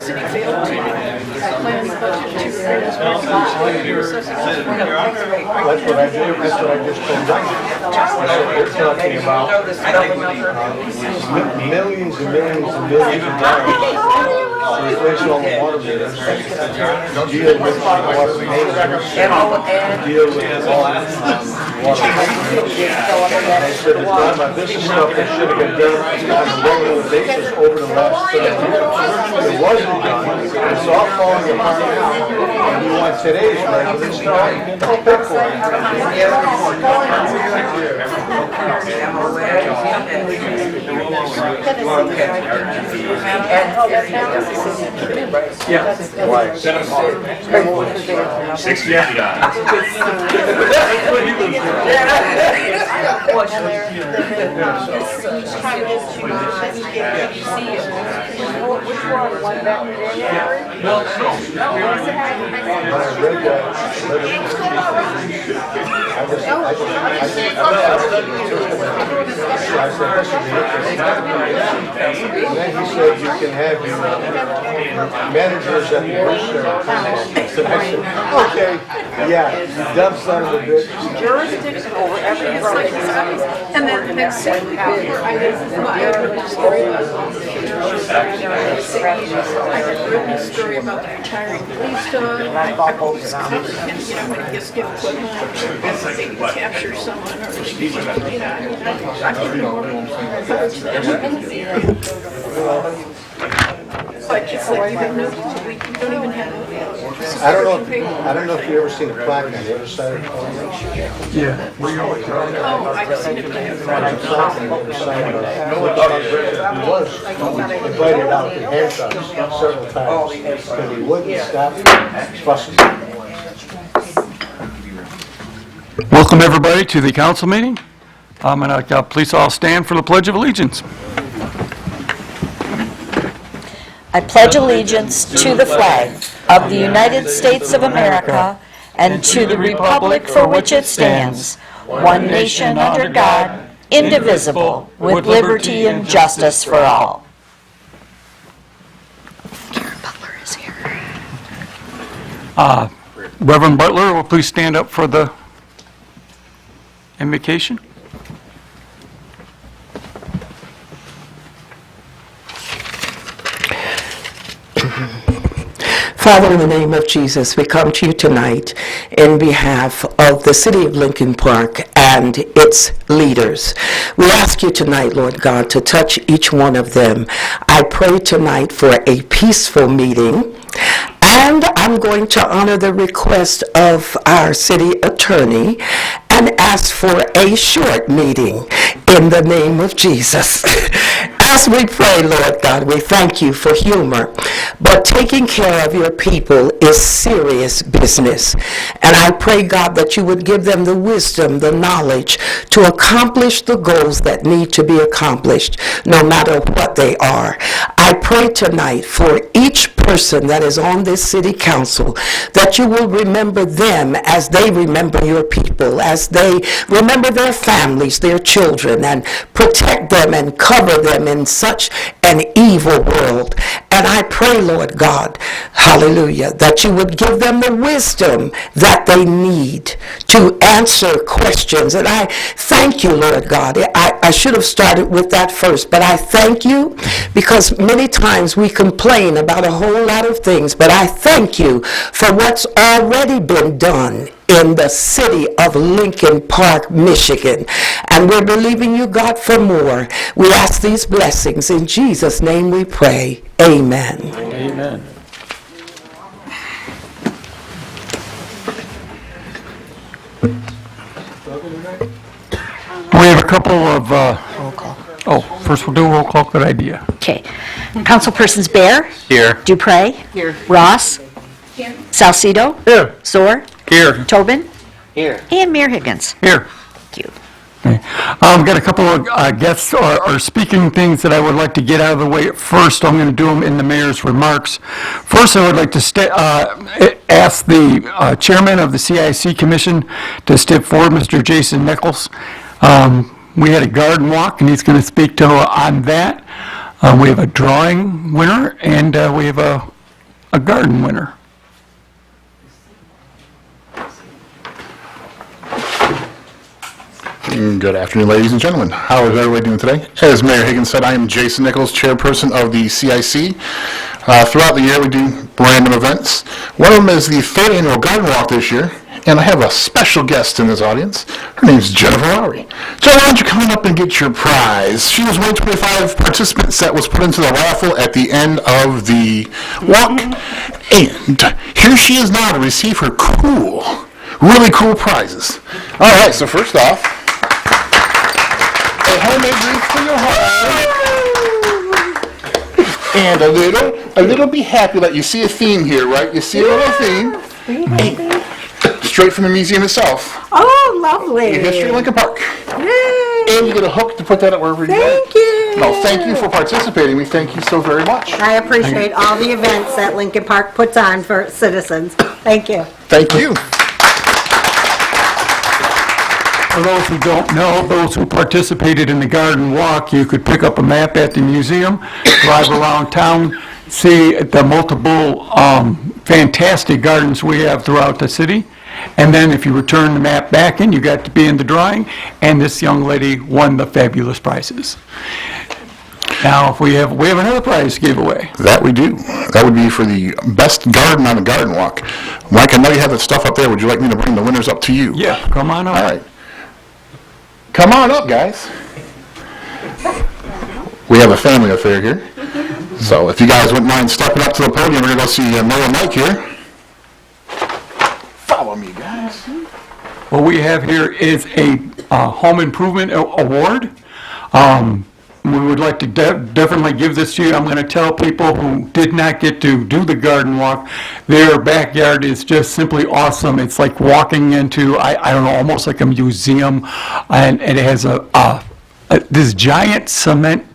city failed to plan the budget to raise That's what I just told them. They're talking about millions and millions and millions of dollars to replace all the water meters, deal with water maintenance, deal with all water. They said this is stuff that should have been done on a regular basis over the last 7 years. It wasn't done. It's all falling apart now. And you want today's regular stuff? Pick one. Yeah. Why? And then he said you can have your managers at the booster. Okay, yeah, dumb son of a bitch. jurisdiction over every and that same where I had written a story about I had written a story about the retiring police dog. I was covered him, when he gets given equipment, they capture someone or I But it's like you have no, we don't even have. I don't know if you ever seen a plaque on the other side of the corner. Yeah. Oh, I've seen it. He was invited out to handcuffs several times, and he wouldn't stop fussing. Welcome everybody to the council meeting. Please all stand for the Pledge of Allegiance. I pledge allegiance to the flag of the United States of America and to the republic for which it stands, one nation under God, indivisible, with liberty and justice for all. Karen Butler is here. Reverend Butler, will please stand up for the invocation? Father, in the name of Jesus, we come to you tonight in behalf of the city of Lincoln Park and its leaders. We ask you tonight, Lord God, to touch each one of them. I pray tonight for a peaceful meeting, and I'm going to honor the request of our city attorney and ask for a short meeting in the name of Jesus. As we pray, Lord God, we thank you for humor, but taking care of your people is serious business. And I pray, God, that you would give them the wisdom, the knowledge to accomplish the goals that need to be accomplished, no matter what they are. I pray tonight for each person that is on this city council, that you will remember them as they remember your people, as they remember their families, their children, and protect them and cover them in such an evil world. And I pray, Lord God, hallelujah, that you would give them the wisdom that they need to answer questions. And I thank you, Lord God. I should have started with that first, but I thank you because many times we complain about a whole lot of things, but I thank you for what's already been done in the city of Lincoln Park, Michigan. And we're believing you, God, for more. We ask these blessings. In Jesus' name we pray. Amen. Amen. We have a couple of, Roll call. first we'll do a roll call. Good idea. Okay. Councilpersons Bear? Here. Dupre? Here. Ross? Here. Salcido? Here. Zor? Here. Tobin? Here. And Mayor Higgins. Here. Thank you. Okay. I've got a couple of guests or speaking things that I would like to get out of the way first. I'm going to do them in the mayor's remarks. First, I would like to ask the chairman of the CIC Commission to step forward, Mr. Jason Nichols. We had a garden walk, and he's going to speak on that. We have a drawing winner, and we have a a garden winner. Good afternoon, ladies and gentlemen. How is everybody doing today? As Mayor Higgins said, I am Jason Nichols, chairperson of the CIC. Throughout the year, we do random events. One of them is the third annual garden walk this year, and I have a special guest in this audience. Her name's Jennifer Lowry. Jen, why don't you come on up and get your prize? She was one of 25 participants that was put into the raffle at the end of the walk, and here she is now to receive her really cool prizes. All right, so first off, a homemade wreath for your heart. And a little be happy that you see a theme here, right? You see a little theme. Straight from the museum itself. Oh, lovely. The History of Lincoln Park. Yay. And you get a hook to put that up wherever you want. Thank you. No, thank you for participating. We thank you so very much. I appreciate all the events that Lincoln Park puts on for citizens. Thank you. Thank you. For those who don't know, those who participated in the garden walk, you could pick up a map at the museum, drive around town, see the multiple fantastic gardens we have throughout the city. And then if you return the map back in, you got to be in the drawing, and this young lady won the fabulous prizes. Now, if we have another prize giveaway. That we do. That would be for the best garden on the garden walk. Mike, I know you have that stuff up there. Would you like me to bring the winners up to you? Yeah, come on up. All right. Come on up, guys. We have a family affair here. So if you guys wouldn't mind stepping up to the podium, we're going to go see Mayor Mike here. Follow me, guys. What we have here is a home improvement award. We would like to definitely give this to you. I'm going to tell people who did not get to do the garden walk, their backyard is just simply awesome. It's like walking into, I don't know, almost like a museum, and it has this giant cement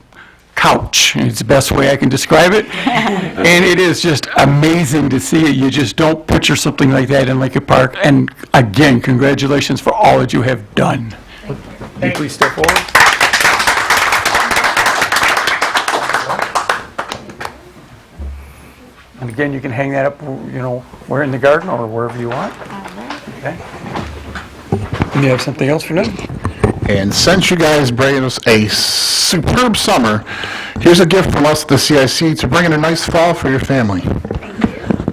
couch. It's the best way I can describe it. And it is just amazing to see it. You just don't picture something like that in Lincoln Park. And again, congratulations for all that you have done. Can you please step forward? And again, you can hang that up, where in the garden or wherever you want. Okay. And you have something else for them? And since you guys bring us a superb summer, here's a gift from us at the CIC to bring in a nice fall for your family.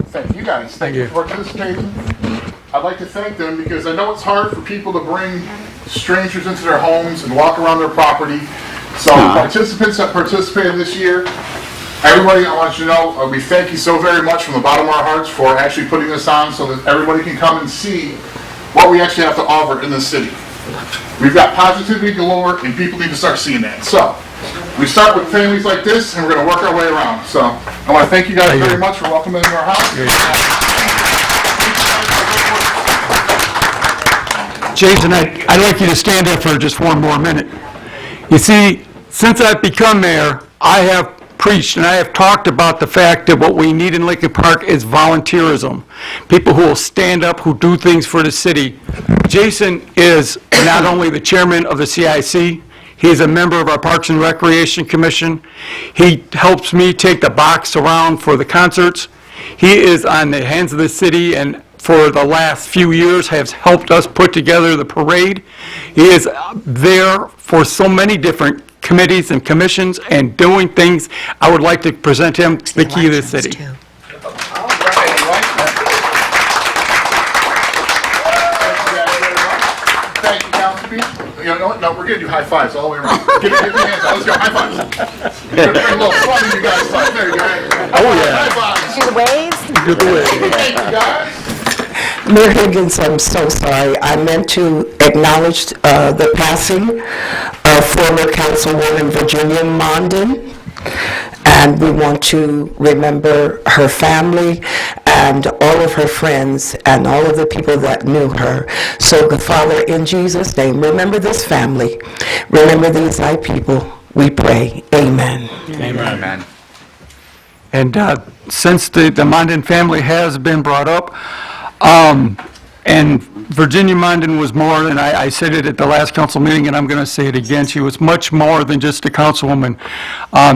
Thank you guys. Thank you for participating. I'd like to thank them because I know it's hard for people to bring strangers into their homes and walk around their property. So participants that participated this year, everybody, I want you to know, we thank you so very much from the bottom of our hearts for actually putting this on so that everybody can come and see what we actually have to offer in the city. We've got positivity galore, and people need to start seeing that. So, we start with families like this, and we're going to work our way around. So, I want to thank you guys very much for welcoming into our house. Jason, I'd like you to stand up for just one more minute. You see, since I've become mayor, I have preached and I have talked about the fact that what we need in Lincoln Park is volunteerism. People who will stand up, who do things for the city. Jason is not only the chairman of the CIC, he is a member of our Parks and Recreation Commission. He helps me take the box around for the concerts. He is on the Hands of the City, and for the last few years has helped us put together the parade. He is there for so many different committees and commissions and doing things. I would like to present him the key of the city. Thank you, Councilman. You know what? No, we're going to do high fives all the way around. Give me your hands out. Let's go. High fives. Bring a little fun in you guys' life. There you go. Oh, yeah. High fives. Do the waves? Do the way. Thank you, guys. Mayor Higgins, I'm so sorry. I meant to acknowledge the passing of former Councilwoman Virginia Mondin, and we want to remember her family and all of her friends and all of the people that knew her. So, Father, in Jesus' name, remember this family. Remember these thy people, we pray. Amen. Amen. And since the Mondin family has been brought up, and Virginia Mondin was more, and I said it at the last council meeting, and I'm going to say it again, she was much more than just a councilwoman.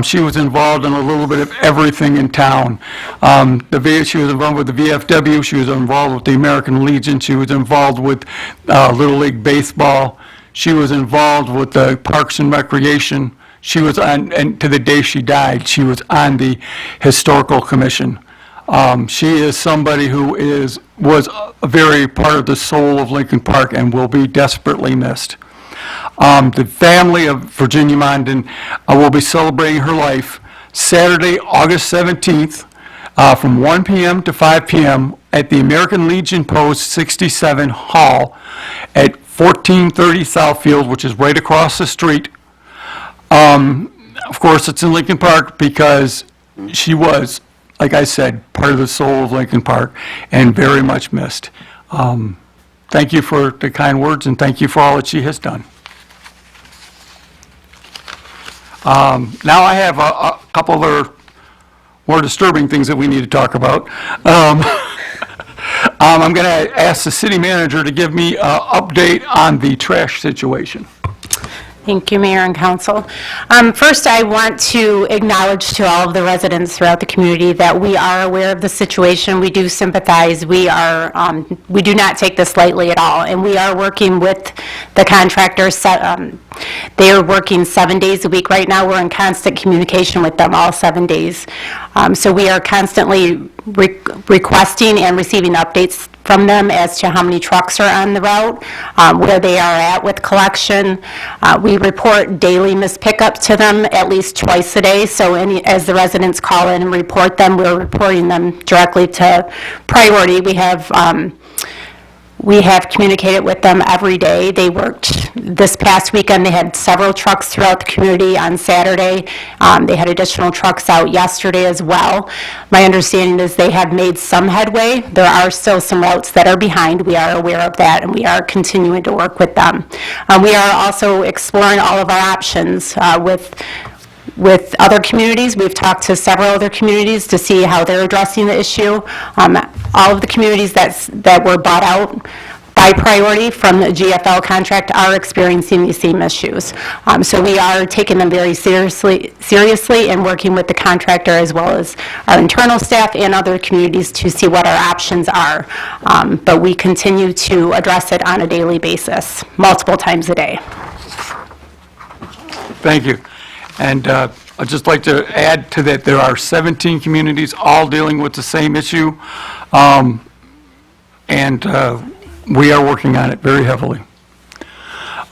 She was involved in a little bit of everything in town. She was involved with the VFW, she was involved with the American Legion, she was involved with Little League Baseball, she was involved with the Parks and Recreation, she was on, and to the day she died, she was on the Historical Commission. She is somebody who was a very part of the soul of Lincoln Park and will be desperately missed. The family of Virginia Mondin will be celebrating her life Saturday, August 17th, from 1 p.m. to 5 p.m. at the American Legion Post 67 Hall at 1430 Southfield, which is right across the street. Of course, it's in Lincoln Park because she was, like I said, part of the soul of Lincoln Park and very much missed. Thank you for the kind words and thank you for all that she has done. Now I have a couple other more disturbing things that we need to talk about. I'm going to ask the city manager to give me an update on the trash situation. Thank you, Mayor and Council. First, I want to acknowledge to all of the residents throughout the community that we are aware of the situation. We do sympathize. We do not take this lightly at all, and we are working with the contractors. They are working 7 days a week right now. We're in constant communication with them all 7 days. So we are constantly requesting and receiving updates from them as to how many trucks are on the route, where they are at with collection. We report daily missed pickups to them at least twice a day, so as the residents call in and report them, we're reporting them directly to Priority. We have communicated with them every day. They worked this past weekend. They had several trucks throughout the community on Saturday. They had additional trucks out yesterday as well. My understanding is they have made some headway. There are still some routes that are behind. We are aware of that, and we are continuing to work with them. We are also exploring all of our options with other communities. We've talked to several other communities to see how they're addressing the issue. All of the communities that were bought out by Priority from the GFL contract are experiencing these same issues. So we are taking them very seriously and working with the contractor as well as our internal staff and other communities to see what our options are. But we continue to address it on a daily basis, multiple times a day. Thank you. And I'd just like to add to that, there are 17 communities all dealing with the same issue, and we are working on it very heavily.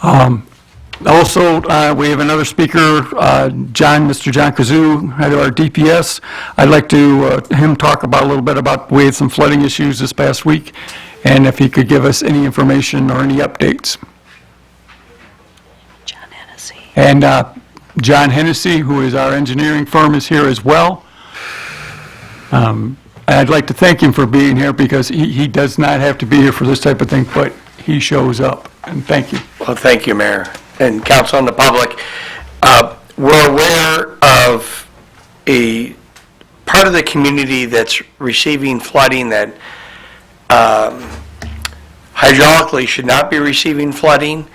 Also, we have another speaker, Mr. John Kazoo, head of our DPS. I'd like to him talk about a little bit about, we had some flooding issues this past week, and if he could give us any information or any updates. John Hennessy. And John Hennessy, who is our engineering firm, is here as well. I'd like to thank him for being here because he does not have to be here for this type of thing, but he shows up, and thank you. Well, thank you, Mayor, and Council and the public. We're aware of a part of the community that's receiving flooding that hydraulically should not be receiving flooding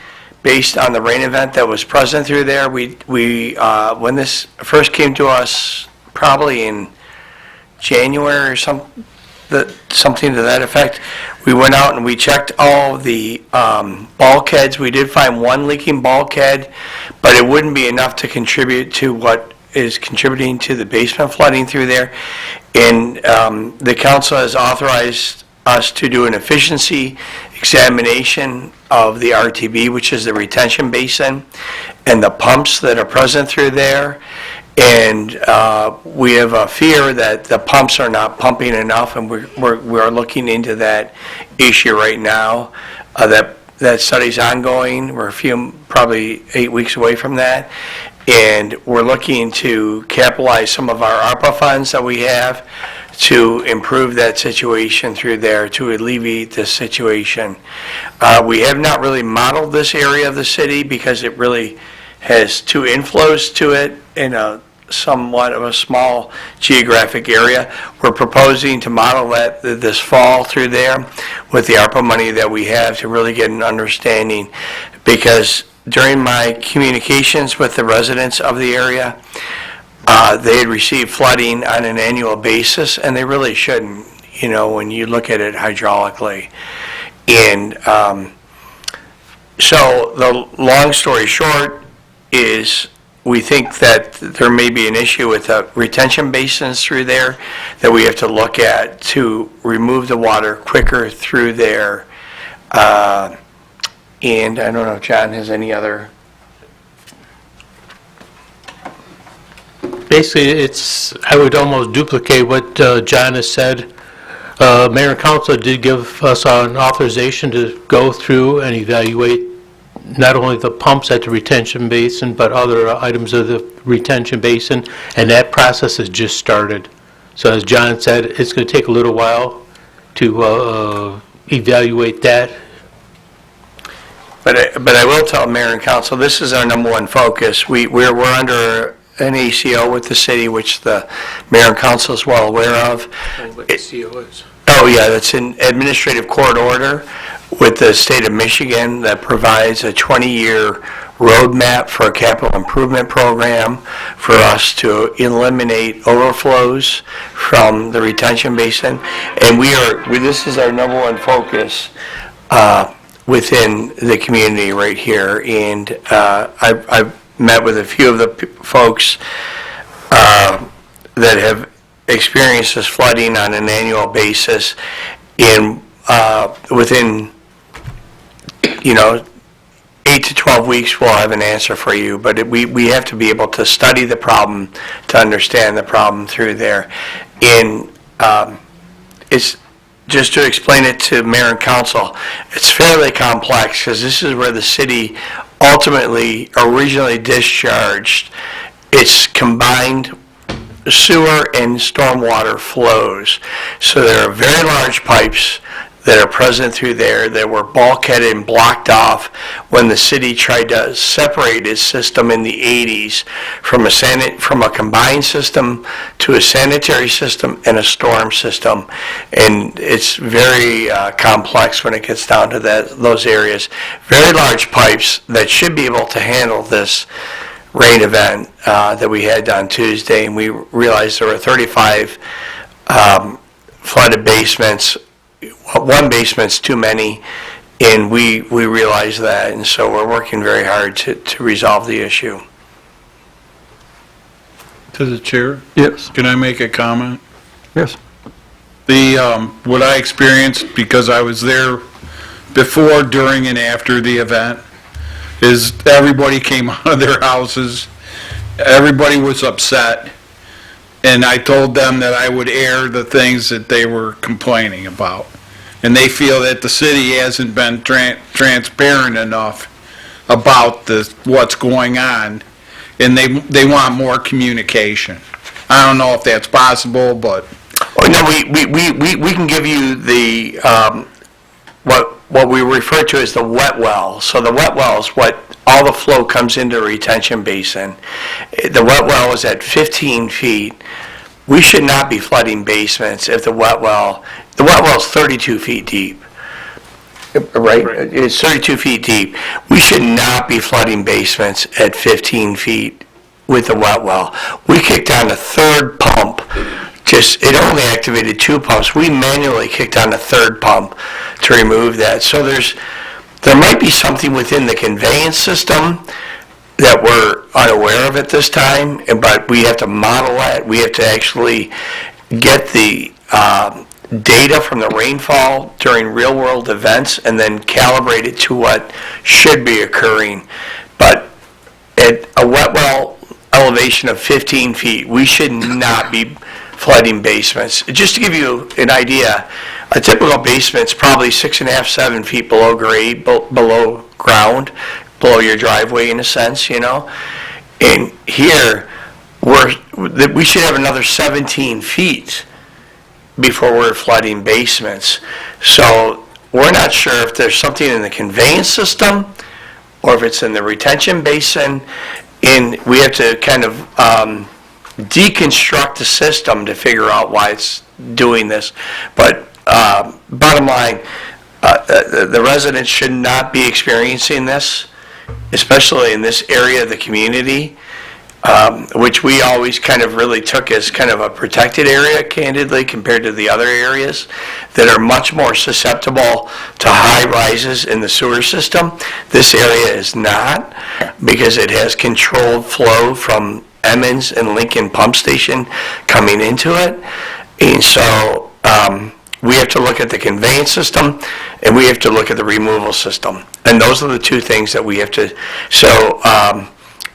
based on the rain event that was present through there. When this first came to us, probably in January or something to that effect, we went out and we checked all the bulkheads. We did find one leaking bulkhead, but it wouldn't be enough to contribute to what is contributing to the basement flooding through there. And the council has authorized us to do an efficiency examination of the RTB, which is the retention basin, and the pumps that are present through there. And we have a fear that the pumps are not pumping enough, and we're looking into that issue right now. That study's ongoing. We're probably 8 weeks away from that. And we're looking to capitalize some of our ARPA funds that we have to improve that situation through there, to alleviate this situation. We have not really modeled this area of the city because it really has two inflows to it in a somewhat of a small geographic area. We're proposing to model that this fall through there with the ARPA money that we have to really get an understanding. Because during my communications with the residents of the area, they had received flooding on an annual basis, and they really shouldn't, you know, when you look at it hydraulically. And so the long story short is we think that there may be an issue with the retention basins through there that we have to look at to remove the water quicker through there. And I don't know if John has any other. Basically, I would almost duplicate what John has said. Mayor and council did give us an authorization to go through and evaluate not only the pumps at the retention basin, but other items of the retention basin, and that process has just started. So as John said, it's going to take a little while to evaluate that. But I will tell Mayor and Council, this is our number one focus. We're under an ACO with the city, which the Mayor and Council is well aware of. What the CO is. Oh, yeah, that's an administrative court order with the state of Michigan that provides a 20-year roadmap for a capital improvement program for us to eliminate overflows from the retention basin. And this is our number one focus within the community right here. And I've met with a few of the folks that have experienced this flooding on an annual basis. And within 8 to 12 weeks, we'll have an answer for you. But we have to be able to study the problem to understand the problem through there. And it's just to explain it to Mayor and Council, it's fairly complex because this is where the city ultimately originally discharged its combined sewer and stormwater flows. So there are very large pipes that are present through there that were bulkheaded and blocked off when the city tried to separate its system in the 80s from a combined system to a sanitary system and a storm system. And it's very complex when it gets down to those areas. Very large pipes that should be able to handle this rain event that we had on Tuesday, and we realized there were 35 flooded basements. One basement's too many, and we realize that, and so we're working very hard to resolve the issue. To the chair? Yes. Can I make a comment? Yes. What I experienced, because I was there before, during, and after the event, is everybody came out of their houses, everybody was upset, and I told them that I would air the things that they were complaining about. And they feel that the city hasn't been transparent enough about what's going on, and they want more communication. I don't know if that's possible, but... Oh, no, we can give you the, what we refer to as the wet well. So the wet well is what all the flow comes into a retention basin. The wet well is at 15 feet. We should not be flooding basements if the wet well is 32 feet deep, right? It's 32 feet deep. We should not be flooding basements at 15 feet with the wet well. We kicked on the third pump. It only activated 2 pumps. We manually kicked on the third pump to remove that. So there might be something within the conveyance system that we're unaware of at this time, but we have to model that. We have to actually get the data from the rainfall during real-world events and then calibrate it to what should be occurring. But at a wet well elevation of 15 feet, we should not be flooding basements. Just to give you an idea, a typical basement's probably 6.5, 7 feet below grade, below ground, below your driveway in a sense, And here, we should have another 17 feet before we're flooding basements. So we're not sure if there's something in the conveyance system or if it's in the retention basin. And we have to kind of deconstruct the system to figure out why it's doing this. But bottom line, the residents should not be experiencing this, especially in this area of the community, which we always kind of really took as kind of a protected area, candidly, compared to the other areas that are much more susceptible to high rises in the sewer system. This area is not, because it has controlled flow from Emmons and Lincoln Pump Station coming into it. And so we have to look at the conveyance system, and we have to look at the removal system. And those are the two things that we have to, so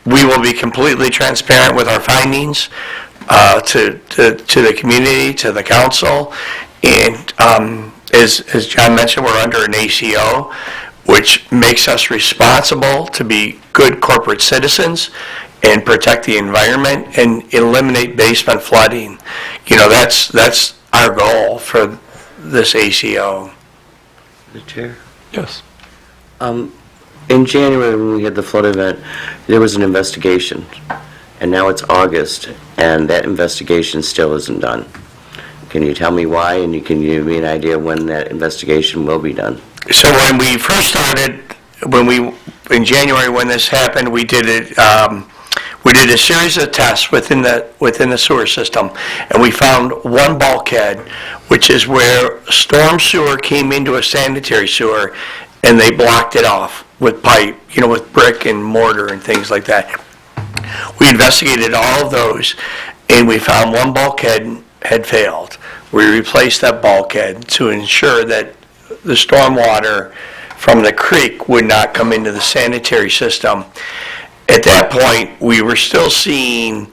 we will be completely transparent with our findings to the community, to the council. And as John mentioned, we're under an ACO, which makes us responsible to be good corporate citizens and protect the environment and eliminate basement flooding. You know, that's our goal for this ACO. The chair? Yes. In January, when we had the flood event, there was an investigation, and now it's August, and that investigation still isn't done. Can you tell me why, and can you give me an idea when that investigation will be done? So when we first started, in January when this happened, we did it. We did a series of tests within the sewer system, and we found one bulkhead, which is where storm sewer came into a sanitary sewer, and they blocked it off with pipe, with brick and mortar and things like that. We investigated all of those, and we found one bulkhead had failed. We replaced that bulkhead to ensure that the storm water from the creek would not come into the sanitary system. At that point, we were still seeing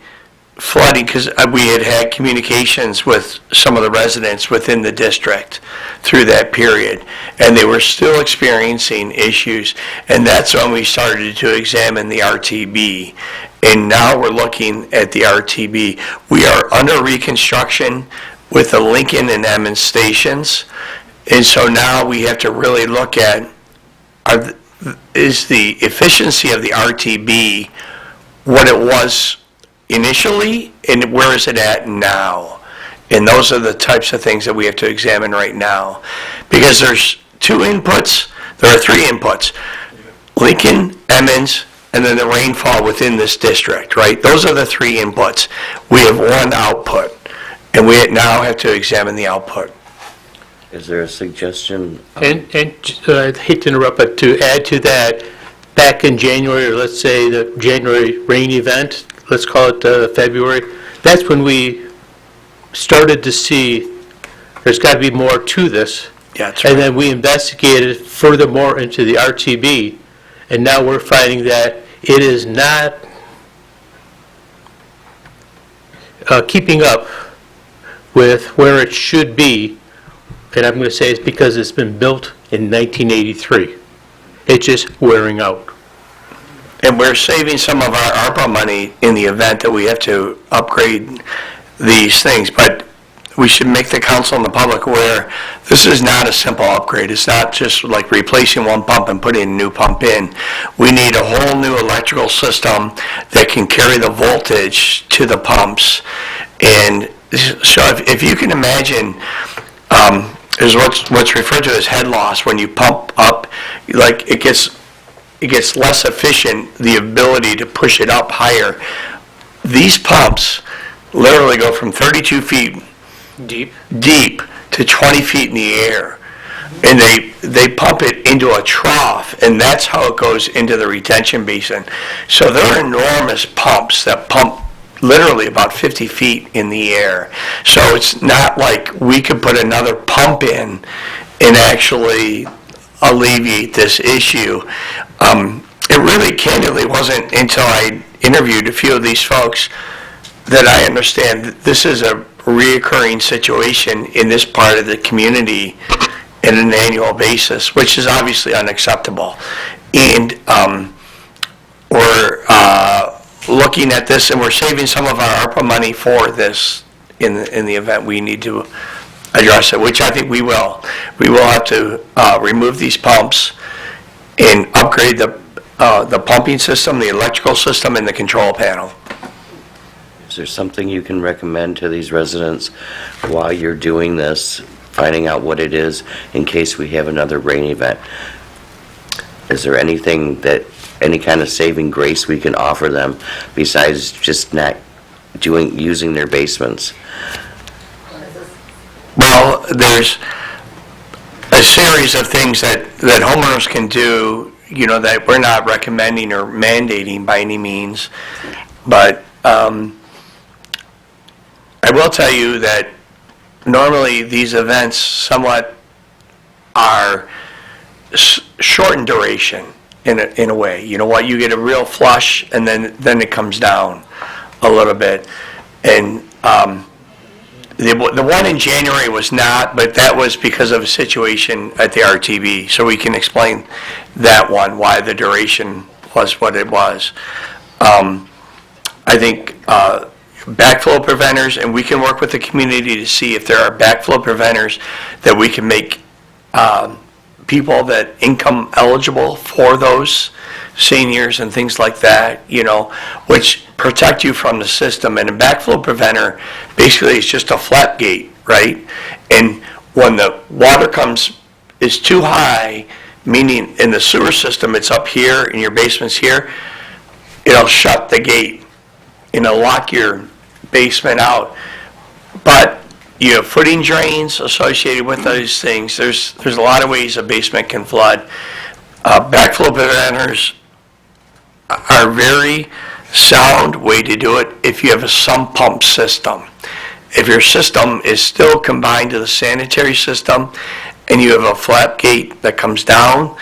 flooding because we had communications with some of the residents within the district through that period, and they were still experiencing issues, and that's when we started to examine the RTB. And now we're looking at the RTB. We are under reconstruction with the Lincoln and Emmons stations, and so now we have to really look at is the efficiency of the RTB what it was initially, and where is it at now? And those are the types of things that we have to examine right now. Because there's two inputs, there are three inputs. Lincoln, Emmons, and then the rainfall within this district, right? Those are the three inputs. We have one output, and we now have to examine the output. Is there a suggestion? And I hate to interrupt, but to add to that, back in January, or let's say the January rain event, let's call it February, that's when we started to see there's got to be more to this. Yeah, that's right. And then we investigated furthermore into the RTB, and now we're finding that it is not keeping up with where it should be. And I'm going to say it's because it's been built in 1983. It's just wearing out. And we're saving some of our ARPA money in the event that we have to upgrade these things. But we should make the council and the public aware this is not a simple upgrade. It's not just like replacing one pump and putting a new pump in. We need a whole new electrical system that can carry the voltage to the pumps. And so if you can imagine, is what's referred to as head loss. When you pump up, like it gets less efficient, the ability to push it up higher. These pumps literally go from 32 feet deep to 20 feet in the air, and they pump it into a trough, and that's how it goes into the retention basin. So there are enormous pumps that pump literally about 50 feet in the air. So it's not like we could put another pump in and actually alleviate this issue. It really candidly wasn't until I interviewed a few of these folks that I understand that this is a reoccurring situation in this part of the community on an annual basis, which is obviously unacceptable. And we're looking at this, and we're saving some of our ARPA money for this in the event we need to address it, which I think we will. We will have to remove these pumps and upgrade the pumping system, the electrical system, and the control panel. Is there something you can recommend to these residents while you're doing this, finding out what it is in case we have another rain event? Is there anything that, any kind of saving grace we can offer them besides just not using their basements? Well, there's a series of things that homeowners can do, that we're not recommending or mandating by any means. But I will tell you that normally these events somewhat are short in duration in a way. You know what? You get a real flush and then it comes down a little bit. And the one in January was not, but that was because of a situation at the RTB. So we can explain that one, why the duration was what it was. I think backflow preventers, and we can work with the community to see if there are backflow preventers that we can make people that income eligible for those seniors and things like that, which protect you from the system. And a backflow preventer basically is just a flap gate, right? And when the water is too high, meaning in the sewer system it's up here and your basement's here, it'll shut the gate and it'll lock your basement out. But you have footing drains associated with those things. There's a lot of ways a basement can flood. Backflow preventers are a very sound way to do it if you have a sump pump system. If your system is still combined to the sanitary system and you have a flap gate that comes down,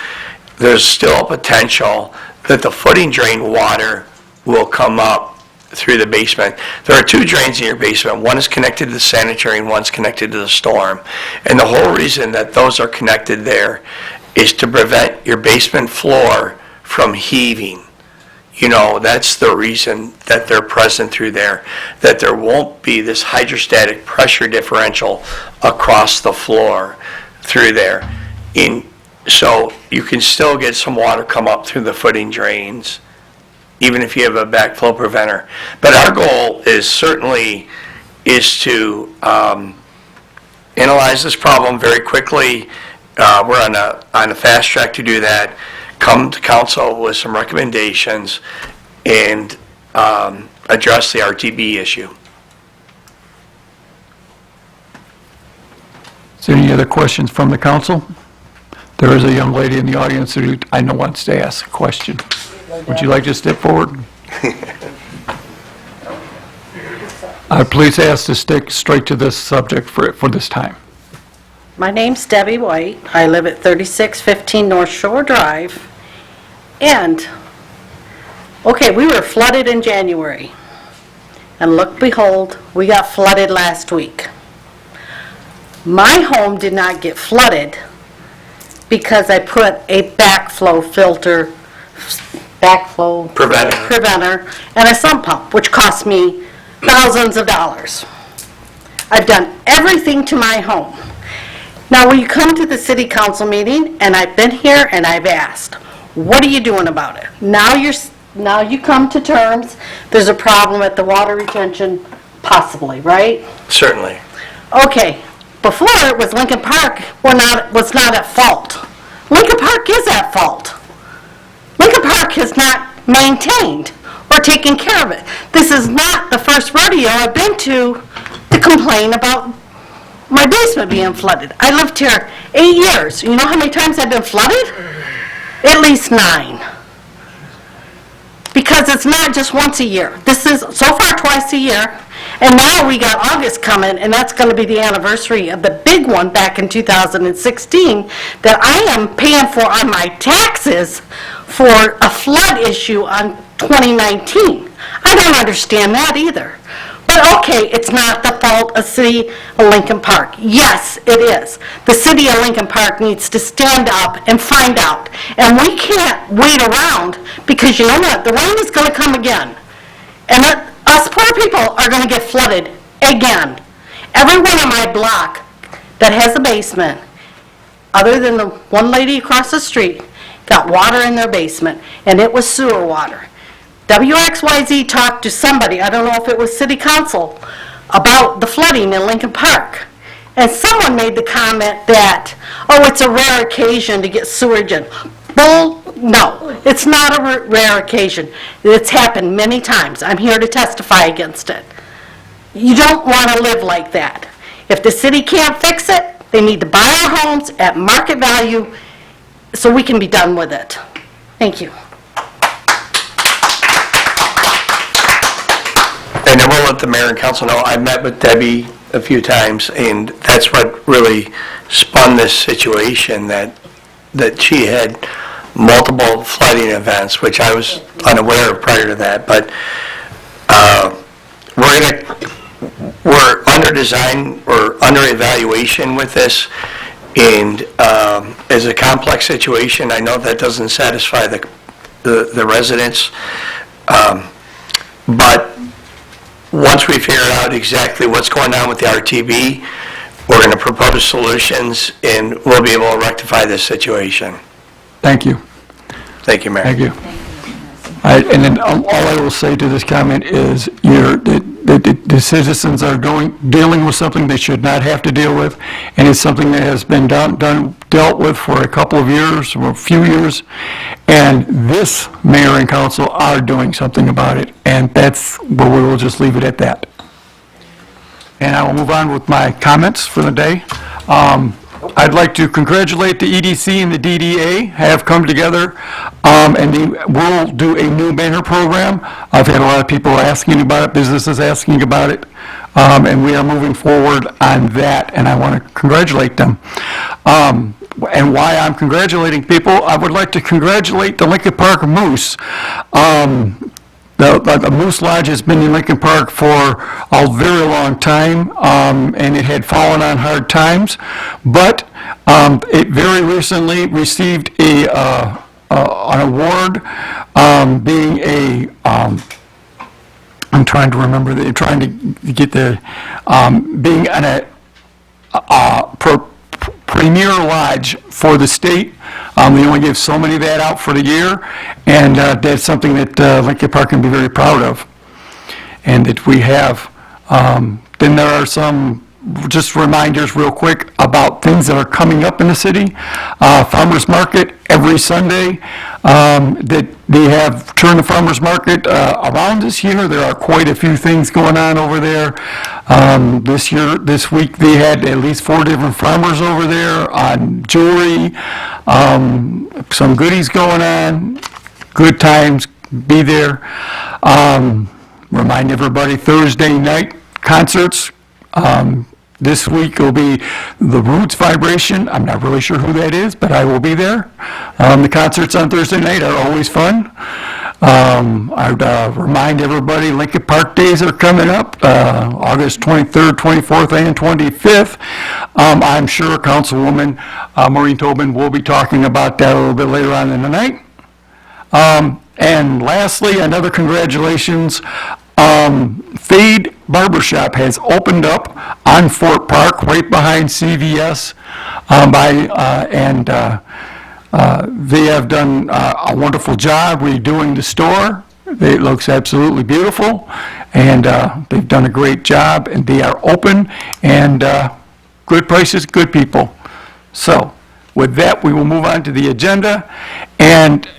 there's still a potential that the footing drain water will come up through the basement. There are two drains in your basement. One is connected to the sanitary and one's connected to the storm. And the whole reason that those are connected there is to prevent your basement floor from heaving. That's the reason that they're present through there, that there won't be this hydrostatic pressure differential across the floor through there. So you can still get some water come up through the footing drains, even if you have a backflow preventer. But our goal is certainly to analyze this problem very quickly. We're on a fast track to do that. Come to council with some recommendations and address the RTB issue. Is there any other questions from the council? There is a young lady in the audience who I know wants to ask a question. Would you like to step forward? Please ask to stick straight to this subject for this time. My name's Debbie White. I live at 3615 North Shore Drive. And, okay, we were flooded in January. And look, behold, we got flooded last week. My home did not get flooded because I put a backflow preventer and a sump pump, which cost me thousands of dollars. I've done everything to my home. Now, when you come to the city council meeting, and I've been here and I've asked, what are you doing about it? Now you come to terms, there's a problem at the water retention, possibly, right? Certainly. Okay, before it was Lincoln Park was not at fault. Lincoln Park is at fault. Lincoln Park has not maintained or taken care of it. This is not the first rodeo I've been to complain about my basement being flooded. I lived here 8 years. You know how many times I've been flooded? At least 9. Because it's not just once a year. This is so far twice a year. And now we got August coming, and that's going to be the anniversary of the big one back in 2016 that I am paying for on my taxes for a flood issue on 2019. I don't understand that either. But okay, it's not the fault of City of Lincoln Park. Yes, it is. The City of Lincoln Park needs to stand up and find out. And we can't wait around because you know what? The rain is going to come again. And us poor people are going to get flooded again. Everyone on my block that has a basement, other than the one lady across the street, got water in their basement, and it was sewer water. WXYZ talked to somebody, I don't know if it was city council, about the flooding in Lincoln Park. And someone made the comment that, oh, it's a rare occasion to get sewage in. Bull, no, it's not a rare occasion. It's happened many times. I'm here to testify against it. You don't want to live like that. If the city can't fix it, they need to buy our homes at market value so we can be done with it. Thank you. And I will let the mayor and council know, I met with Debbie a few times, and that's what really spun this situation, that she had multiple flooding events, which I was unaware of prior to that. But we're under design, or under evaluation with this, and it's a complex situation. I know that doesn't satisfy the residents, but once we figure out exactly what's going on with the RTB, we're going to propose solutions, and we'll be able to rectify this situation. Thank you. Thank you, Mayor. Thank you. And then all I will say to this comment is, the citizens are dealing with something they should not have to deal with, and it's something that has been dealt with for a couple of years, or a few years, and this mayor and council are doing something about it, and that's where we will just leave it at that. And I will move on with my comments for the day. I'd like to congratulate the EDC and the DDA have come together, and they will do a new banner program. I've had a lot of people asking about it, businesses asking about it, and we are moving forward on that, and I want to congratulate them. And why I'm congratulating people, I would like to congratulate the Lincoln Park Moose. The Moose Lodge has been in Lincoln Park for a very long time, and it had fallen on hard times, but it very recently received an award, being a, I'm trying to remember, trying to get the, being premier lodge for the state. They only give so many of that out for the year, and that's something that Lincoln Park can be very proud of, and that we have. Then there are some just reminders real quick about things that are coming up in the city. Farmers Market every Sunday, that they have turned the farmers market around this year. There are quite a few things going on over there. This week, they had at least 4 different farmers over there on jewelry, some goodies going on, good times, be there. Remind everybody, Thursday night concerts. This week will be the Roots Vibration. I'm not really sure who that is, but I will be there. The concerts on Thursday night are always fun. I'd remind everybody, Lincoln Park Days are coming up, August 23rd, 24th, and 25th. I'm sure Councilwoman Maureen Tobin will be talking about that a little bit later on in the night. And lastly, another congratulations. Fade Barbershop has opened up on Fort Park, right behind CVS, they have done a wonderful job redoing the store. It looks absolutely beautiful, and they've done a great job, and they are open, and good prices, good people. So, with that, we will move on to the agenda, and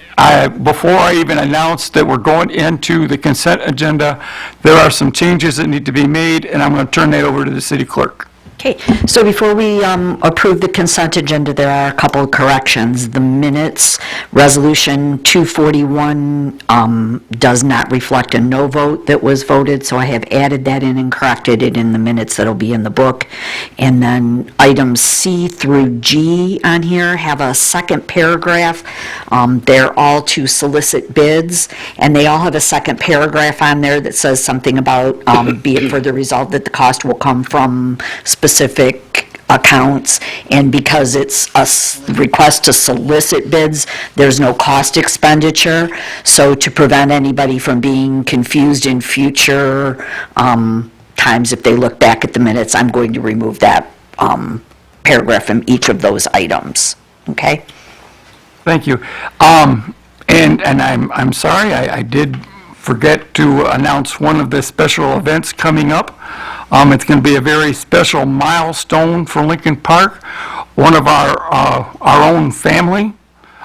before I even announce that we're going into the consent agenda, there are some changes that need to be made, and I'm going to turn that over to the city clerk. Okay, so before we approve the consent agenda, there are a couple of corrections. The minutes, Resolution 241 does not reflect a no vote that was voted, so I have added that in and corrected it in the minutes that'll be in the book. And then items C through G on here have a second paragraph. They're all to solicit bids, and they all have a second paragraph on there that says something about, be it further resolved that the cost will come from specific accounts, and because it's a request to solicit bids, there's no cost expenditure. So to prevent anybody from being confused in future times, if they look back at the minutes, I'm going to remove that paragraph from each of those items. Okay? Thank you. And I'm sorry, I did forget to announce one of the special events coming up. It's going to be a very special milestone for Lincoln Park. One of our own family,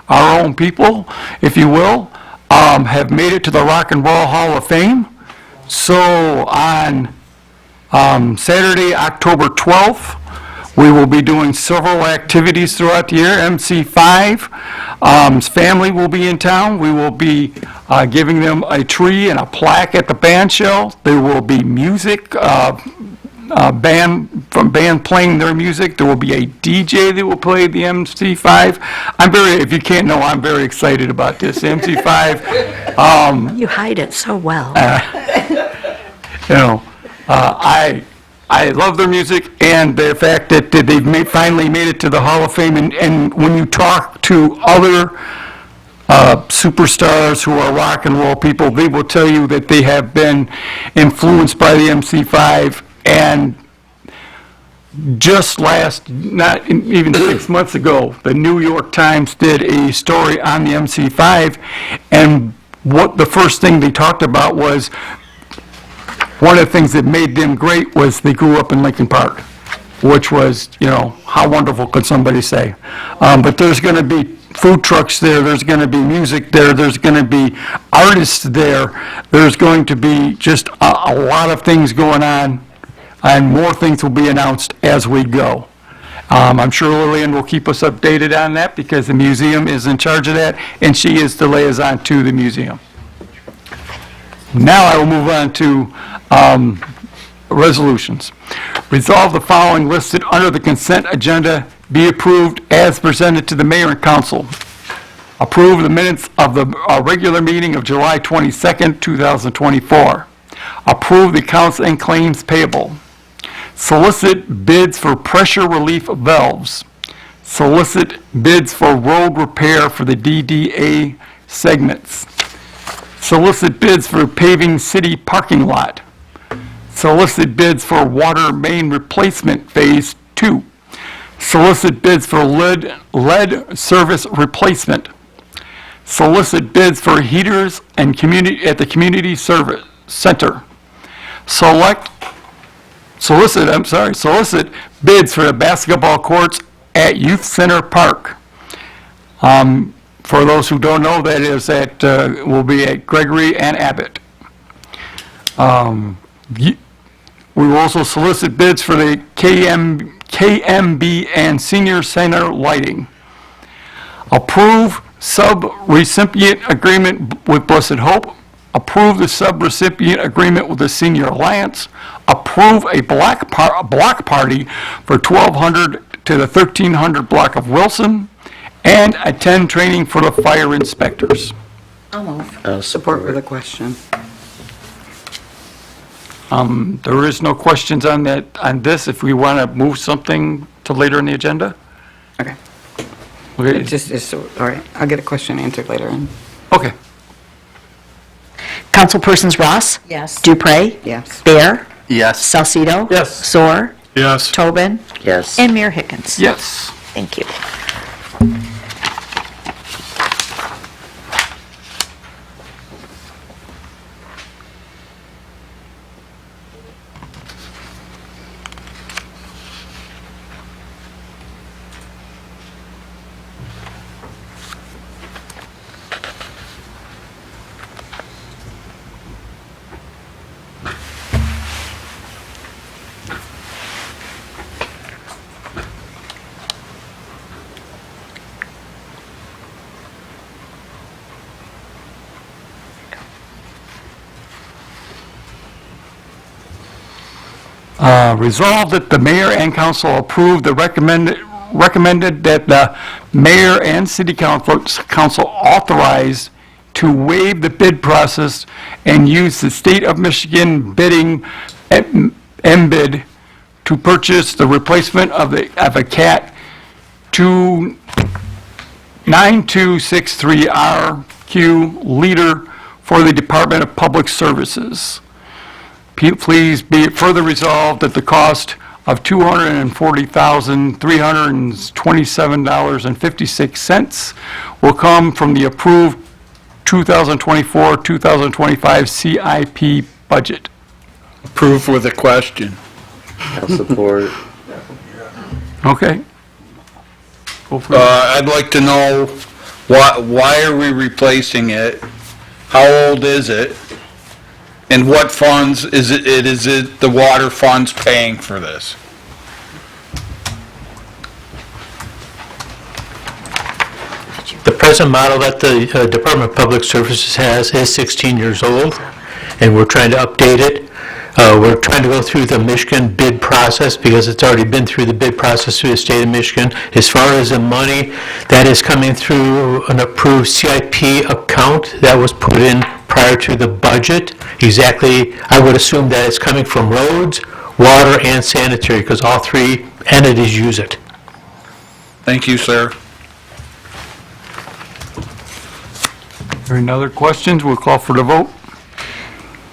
our own people, if you will, have made it to the Rock and Roll Hall of Fame. So on Saturday, October 12th, we will be doing several activities throughout the year. MC5's family will be in town. We will be giving them a tree and a plaque at the band shell. There will be music, band playing their music. There will be a DJ that will play the MC5. If you can't know, I'm very excited about this. MC5. You hide it so well. I love their music and the fact that they've finally made it to the Hall of Fame. And when you talk to other superstars who are rock and roll people, they will tell you that they have been influenced by the MC5. And just not even 6 months ago, the New York Times did a story on the MC5. And what the first thing they talked about was, one of the things that made them great was they grew up in Lincoln Park, which was, how wonderful could somebody say? But there's going to be food trucks there, there's going to be music there, there's going to be artists there, there's going to be just a lot of things going on, and more things will be announced as we go. I'm sure Lillian will keep us updated on that because the museum is in charge of that, and she is the liaison to the museum. Now I will move on to resolutions. Resolve the following listed under the consent agenda be approved as presented to the mayor and council. Approve the minutes of the regular meeting of July 22nd, 2024. Approve the accounts and claims payable. Solicit bids for pressure relief valves. Solicit bids for road repair for the DDA segments. Solicit bids for paving city parking lot. Solicit bids for water main replacement Phase 2. Solicit bids for lead service replacement. Solicit bids for heaters and at the community service center. Solicit bids for the basketball courts at Youth Center Park. For those who don't know, that is will be at Gregory and Abbott. We will also solicit bids for the KMB and Senior Center lighting. Approve sub-recipient agreement with Blessed Hope. Approve the sub-recipient agreement with the Senior Alliance. Approve a block party for 1,200 to the 1,300 block of Wilson. And attend training for the fire inspectors. I'll move. Support with a question. There is no questions on this. If we want to move something to later in the agenda? Okay. Okay. It's all right. I'll get a question answered later on. Okay. Councilpersons Ross? Yes. Dupre? Yes. Bear? Yes. Salcido? Yes. Soar? Yes. Tobin? Yes. And Mayor Higgins? Yes. Thank you. Resolved that the mayor and council approve the recommended that the mayor and city council authorize to waive the bid process and use the state of Michigan bidding MBID to purchase the replacement of a CAT 9263RQ leader for the Department of Public Services. Please be it further resolved that the cost of $240,327.56 will come from the approved 2024-2025 CIP budget. Approve with a question. I'll support. Okay. Go for it. I'd like to know why are we replacing it? How old is it? And what funds is it the water funds paying for this? The present model that the Department of Public Services has is 16 years old, and we're trying to update it. We're trying to go through the Michigan bid process because it's already been through the bid process through the state of Michigan. As far as the money, that is coming through an approved CIP account that was put in prior to the budget. Exactly, I would assume that it's coming from roads, water, and sanitary, because all three entities use it. Thank you, sir. Hearing no other questions, we'll call for the vote.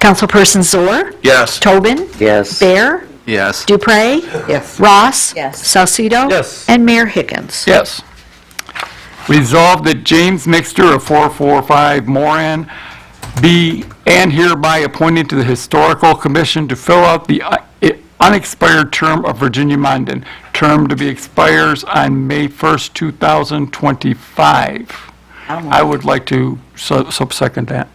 Councilperson Zohr? Yes. Tobin? Yes. Bear? Yes. Dupre? Yes. Ross? Yes. Salcido? Yes. And Mayor Higgins? Yes. Resolved that James Mixter of 445 Moran be and hereby appointed to the Historical Commission to fill out the unexpired term of Virginia Mondon, term to be expires on May 1st, 2025. I would like to sub-second that.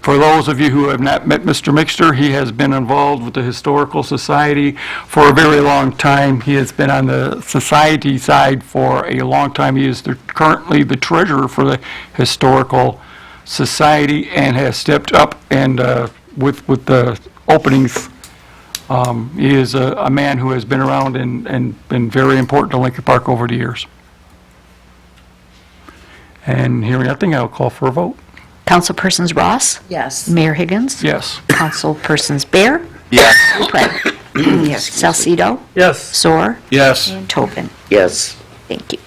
For those of you who have not met Mr. Mixter, he has been involved with the Historical Society for a very long time. He has been on the society side for a long time. He is currently the treasurer for the Historical Society and has stepped up and with the openings. He is a man who has been around and been very important to Lincoln Park over the years. And hearing nothing, I'll call for a vote. Councilpersons Ross? Yes. Mayor Higgins? Yes. Councilpersons Bear? Yes. Dupre? Yes. Salcido? Yes. Zohr? Yes. And Tobin? Yes. Thank you.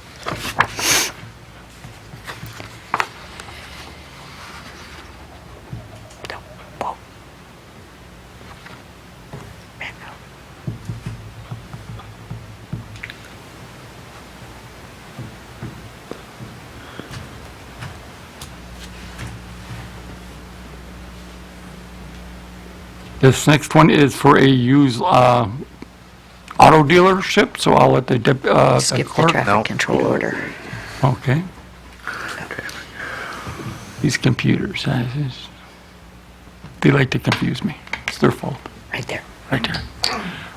This next one is for a used auto dealership, so I'll let the Skip the clerk. traffic control order. Okay. These computers, they like to confuse me. It's their fault. Right there. Right there.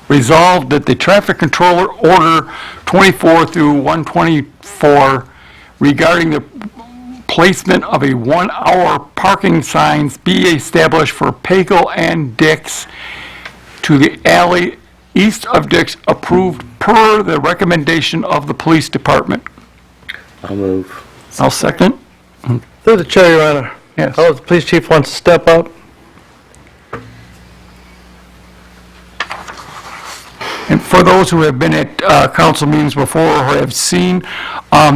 Resolved that the traffic controller order 24 through 124 regarding the placement of a 1-hour parking signs be established for Pagel and Dix to the alley east of Dix, approved per the recommendation of the police department. I'll move. I'll second. Through the chair, Your Honor. Yes. Oh, the police chief wants to step up. And for those who have been at council meetings before or have seen,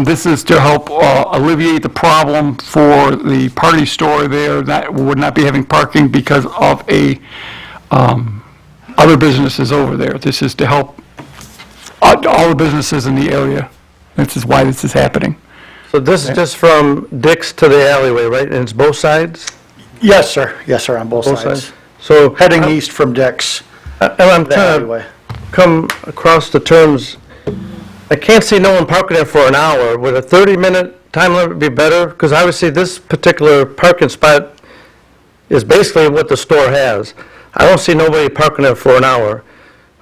this is to help alleviate the problem for the party store there that would not be having parking because of other businesses over there. This is to help all the businesses in the area. This is why this is happening. So this is just from Dix to the alleyway, right? And it's both sides? Yes, sir. Yes, sir, on both sides. So Heading east from Dix, and I'm that trying alleyway. to come across the terms, I can't see no one parking there for an hour. Would a 30-minute time limit be better? Because obviously this particular parking spot is basically what the store has. I don't see nobody parking there for an hour.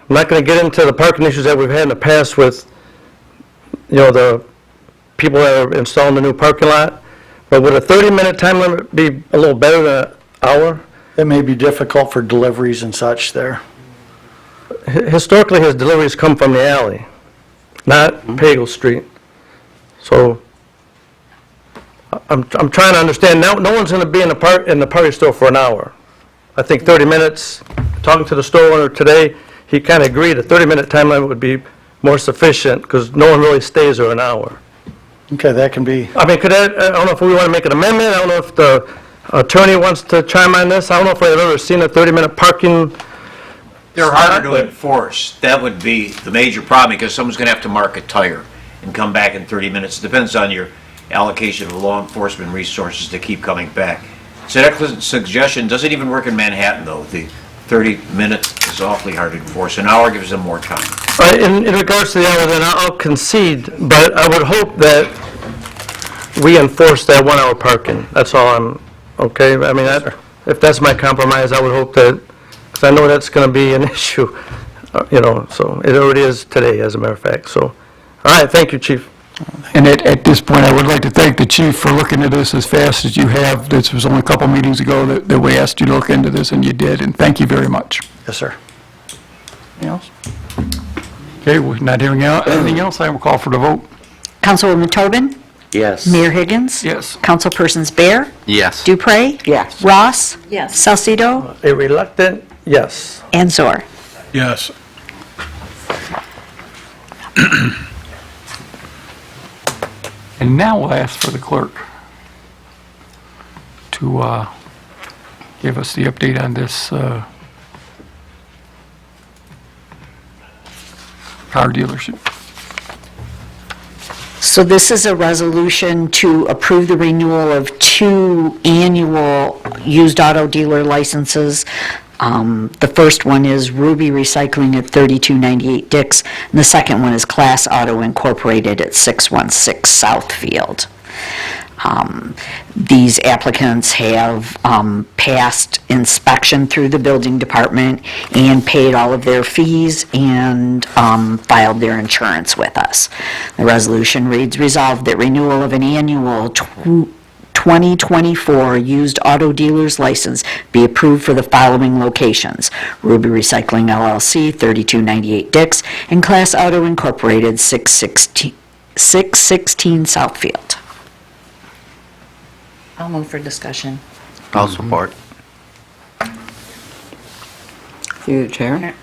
I'm not going to get into the parking issues that we've had in the past with, the people that are installing the new parking lot. But would a 30-minute time limit be a little better than an hour? It may be difficult for deliveries and such there. Historically, his deliveries come from the alley, not Pagel Street. So I'm trying to understand, no one's going to be in the party store for an hour. I think 30 minutes, talking to the store owner today, he kind of agreed a 30-minute time limit would be more sufficient because no one really stays there an hour. Okay, that can be, I mean, I don't know if we want to make an amendment, I don't know if the attorney wants to chime on this, I don't know if I've ever seen a 30-minute parking. They're harder to enforce. That would be the major problem, because someone's going to have to mark a tire and come back in 30 minutes. Depends on your allocation of law enforcement resources to keep coming back. It's an excellent suggestion. Doesn't even work in Manhattan, though. The 30 minutes is awfully hard to enforce. An hour gives them more time. In regards to the hour, then I'll concede, but I would hope that we enforce that 1 hour parking. That's all I'm, okay? I mean, if that's my compromise, I would hope that, because I know that's going to be an issue, so it already is today, as a matter of fact, so. All right, thank you, Chief. And at this point, I would like to thank the chief for looking at this as fast as you have. This was only a couple meetings ago that we asked you to look into this, and you did, and thank you very much. Yes, sir. Anything else? Okay, we're not hearing anything else. I will call for the vote. Councilwoman Tobin? Yes. Mayor Higgins? Yes. Councilpersons Bear? Yes. Dupre? Yes. Ross? Yes. Salcido? A reluctant yes. And Zor. Yes. And now we'll ask for the clerk to give us the update on this car dealership. So this is a resolution to approve the renewal of 2 annual used auto dealer licenses. The first one is Ruby Recycling at 3298 Dix, and the second one is Class Auto Incorporated at 616 Southfield. These applicants have passed inspection through the building department and paid all of their fees and filed their insurance with us. The resolution reads, resolved that renewal of an annual 2024 used auto dealer's license be approved for the following locations: Ruby Recycling LLC, 3298 Dix, and Class Auto Incorporated, 616 Southfield. I'll move for discussion. I'll support. Through the chair,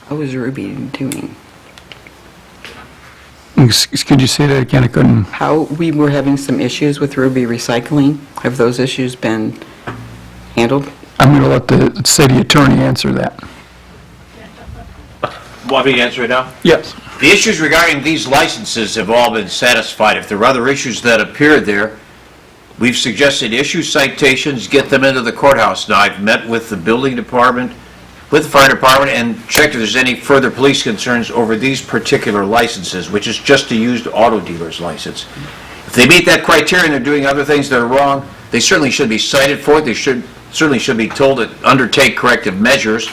what was Ruby doing? Could you say that again? I couldn't. How, we were having some issues with Ruby Recycling. Have those issues been handled? I'm going to let the city attorney answer that. Want me to answer it now? Yes. The issues regarding these licenses have all been satisfied. If there are other issues that appear there, we've suggested issue citations, get them into the courthouse. Now, I've met with the building department, with the fire department, and checked if there's any further police concerns over these particular licenses, which is just a used auto dealer's license. If they meet that criteria and they're doing other things that are wrong, they certainly should be cited for it. They certainly should be told to undertake corrective measures.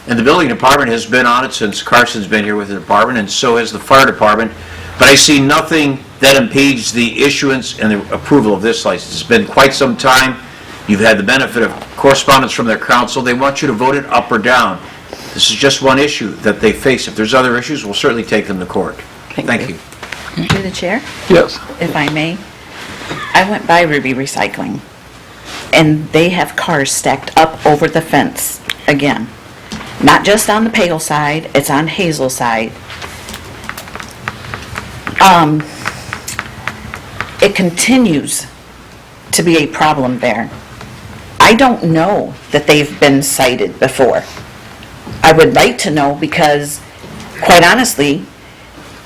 And the building department has been on it since Carson's been here with the department, and so has the fire department. But I see nothing that impedes the issuance and the approval of this license. It's been quite some time. You've had the benefit of correspondence from their council. They want you to vote it up or down. This is just one issue that they face. If there's other issues, we'll certainly take them to court. Thank you. Through the chair, Yes. if I may, I went by Ruby Recycling, and they have cars stacked up over the fence again. Not just on the Pagel side, it's on Hazel side. It continues to be a problem there. I don't know that they've been cited before. I would like to know because, quite honestly,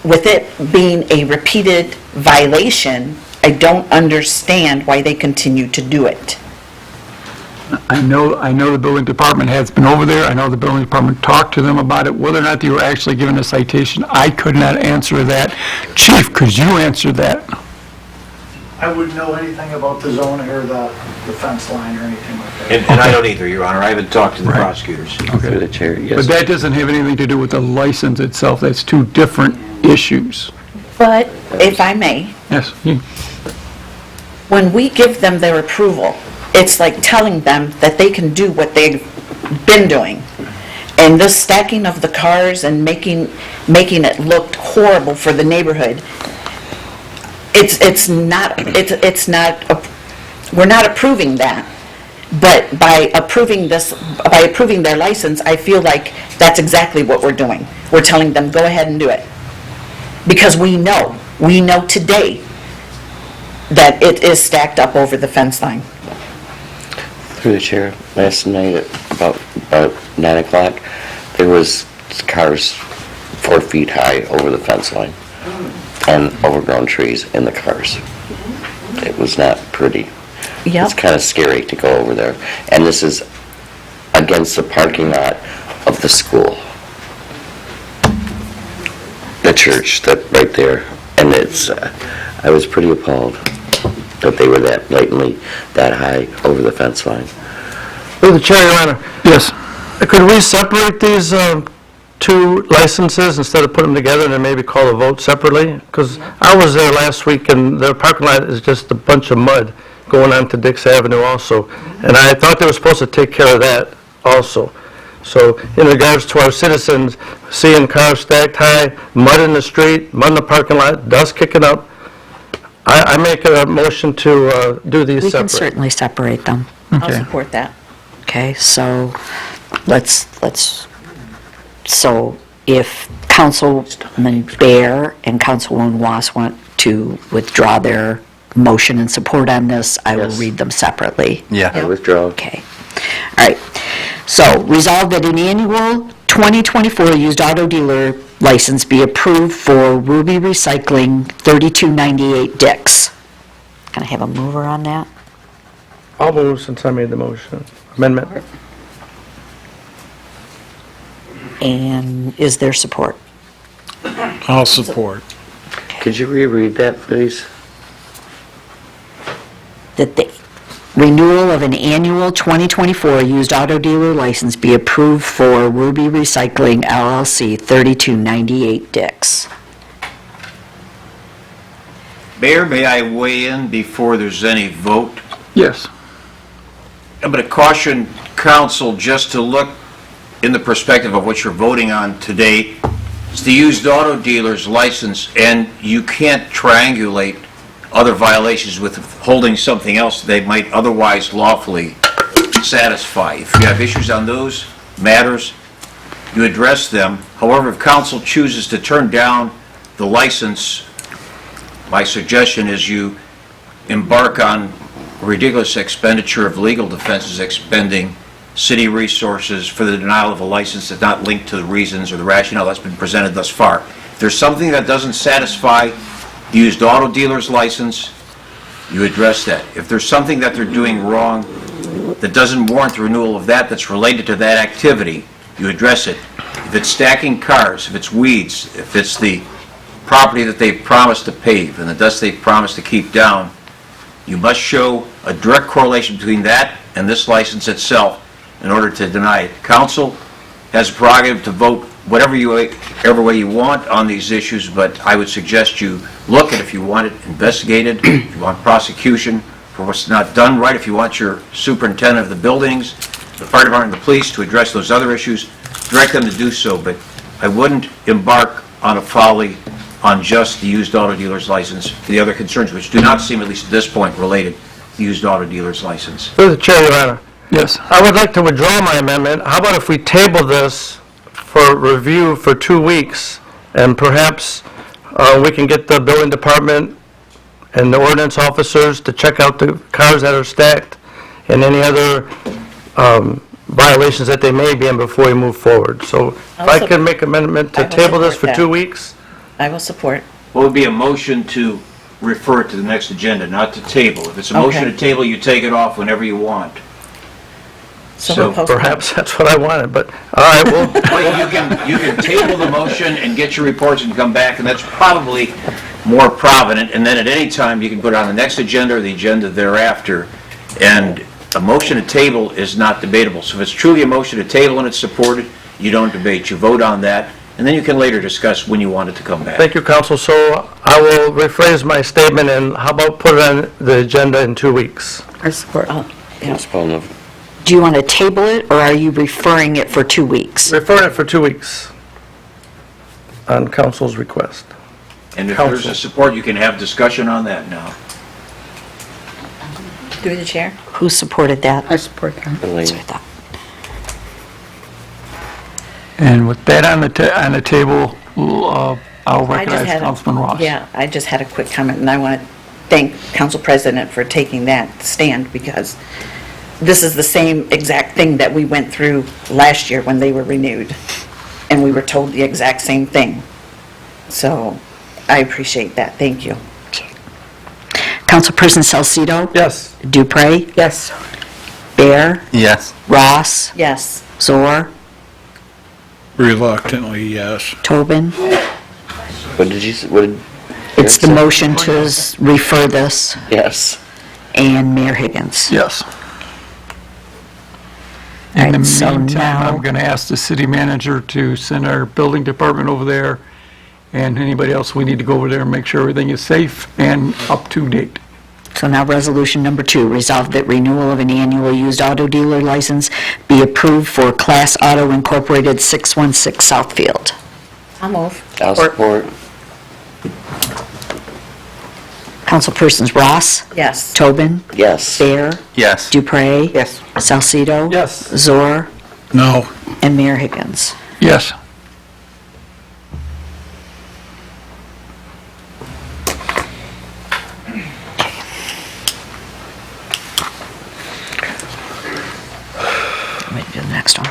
with it being a repeated violation, I don't understand why they continue to do it. I know the building department has been over there. I know the building department talked to them about it. Whether or not they were actually given a citation, I could not answer that. Chief, could you answer that? I wouldn't know anything about the zoning or the fence line or anything like that. And I don't either, Your Honor. I haven't talked to the prosecutors. Through the chair, yes. But that doesn't have anything to do with the license itself. That's two different issues. But, if I may, Yes. when we give them their approval, it's like telling them that they can do what they've been doing. And this stacking of the cars and making it look horrible for the neighborhood, we're not approving that. But by approving their license, I feel like that's exactly what we're doing. We're telling them, go ahead and do it. Because we know today that it is stacked up over the fence line. Through the chair, last night at about 9 o'clock, there was cars 4 feet high over the fence line and overgrown trees in the cars. It was not pretty. Yep. It's kind of scary to go over there. And this is against the parking lot of the school. The church, that right there. And it's, I was pretty appalled that they were that blatantly, that high over the fence line. Through the chair, Your Honor. Yes. Could we separate these two licenses instead of putting them together and then maybe call a vote separately? Because I was there last week and their parking lot is just a bunch of mud going on to Dix Avenue also. And I thought they were supposed to take care of that also. So in regards to our citizens, seeing cars stacked high, mud in the street, mud in the parking lot, dust kicking up, I make a motion to do these We can separate. certainly separate them. I'll support that. Okay, so so if Councilman Bear and Councilwoman Was want to withdraw their motion and support on this, I will Yes. read them separately. I withdraw. Okay. All right. So, resolved that an annual 2024 used auto dealer license be approved for Ruby Recycling, 3298 Dix. Can I have a mover on that? I'll move since I made the motion. Amendment. And is there support? I'll support. Could you reread that, please? That the renewal of an annual 2024 used auto dealer license be approved for Ruby Recycling LLC, 3298 Dix. Mayor, may I weigh in before there's any vote? Yes. I'm going to caution council just to look in the perspective of what you're voting on today. It's the used auto dealer's license, and you can't triangulate other violations with holding something else they might otherwise lawfully satisfy. If you have issues on those matters, you address them. However, if council chooses to turn down the license, my suggestion is you embark on ridiculous expenditure of legal defenses, expending city resources for the denial of a license that's not linked to the reasons or the rationale that's been presented thus far. If there's something that doesn't satisfy the used auto dealer's license, you address that. If there's something that they're doing wrong that doesn't warrant the renewal of that that's related to that activity, you address it. If it's stacking cars, if it's weeds, if it's the property that they've promised to pave and the dust they've promised to keep down, you must show a direct correlation between that and this license itself in order to deny it. Council has a prerogative to vote whatever way you want on these issues, but I would suggest you look at if you want it investigated, if you want prosecution for what's not done right, if you want your superintendent of the buildings, the fire department, the police to address those other issues, direct them to do so, but I wouldn't embark on a folly on just the used auto dealer's license for the other concerns, which do not seem, at least at this point, related to the used auto dealer's license. Through the chair, Your Honor. Yes. I would like to withdraw my amendment. How about if we table this for review for 2 weeks, and perhaps we can get the building department and the ordinance officers to check out the cars that are stacked and any other violations that they may be in before we move forward. So if I can make amendment to table this for 2 weeks? I will support. What would be a motion to refer it to the next agenda, not to table? If it's a motion Okay. to table, you take it off whenever you want. So So we'll postpone. Perhaps that's what I wanted, but, all right, well, Well, you can table the motion and get your reports and come back, and that's probably more provident, and then at any time, you can put it on the next agenda or the agenda thereafter. And a motion to table is not debatable. So if it's truly a motion to table and it's supported, you don't debate, you vote on that, and then you can later discuss when you want it to come back. thank you, counsel. So I will rephrase my statement, and how about put it on the agenda in 2 weeks? I support. Postpone the Do you want to table it, or are you referring it for 2 weeks? Refer it for 2 weeks on council's request. And if there's Counsel. a support, you can have discussion on that now. Through the chair. Who supported that? I support that. That's what I thought. And with that on the table, I'll I just recognize had a- Councilman Ross. Yeah, I just had a quick comment, and I want to thank Council President for taking that stand, because this is the same exact thing that we went through last year when they were renewed, and we were told the exact same thing. So I appreciate that. Thank you. Councilperson Salcido? Yes. Dupre? Yes. Bear? Yes. Ross? Yes. Zor? Reluctantly, yes. Tobin? What did you, what did? It's the motion to refer this, Yes. and Mayor Higgins. Yes. All In the right, so meantime, now- I'm going to ask the city manager to send our building department over there, and anybody else, we need to go over there and make sure everything is safe and up to date. So now resolution number 2, resolve that renewal of an annual used auto dealer license be approved for Class Auto Incorporated 616 Southfield. I'll move. I'll support. Councilpersons Ross? Yes. Tobin? Yes. Bear? Yes. Dupre? Yes. Salcido? Yes. Zor? No. And Mayor Higgins. Yes. Wait, do the next one.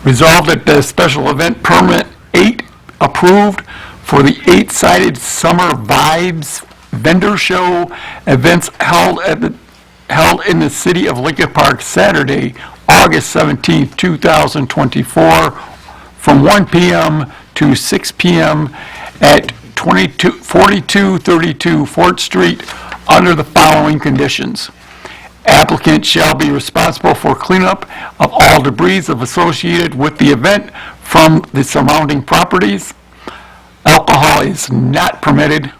Resolved that the special event permit 8 approved for the 8-sided Summer Vibes Vendor Show events held in the city of Lincoln Park Saturday, August 17th, 2024, from 1 p.m. to 6 p.m. at 4232 Fort Street under the following conditions. Applicant shall be responsible for cleanup of all debris associated with the event from the surrounding properties. Alcohol is not permitted.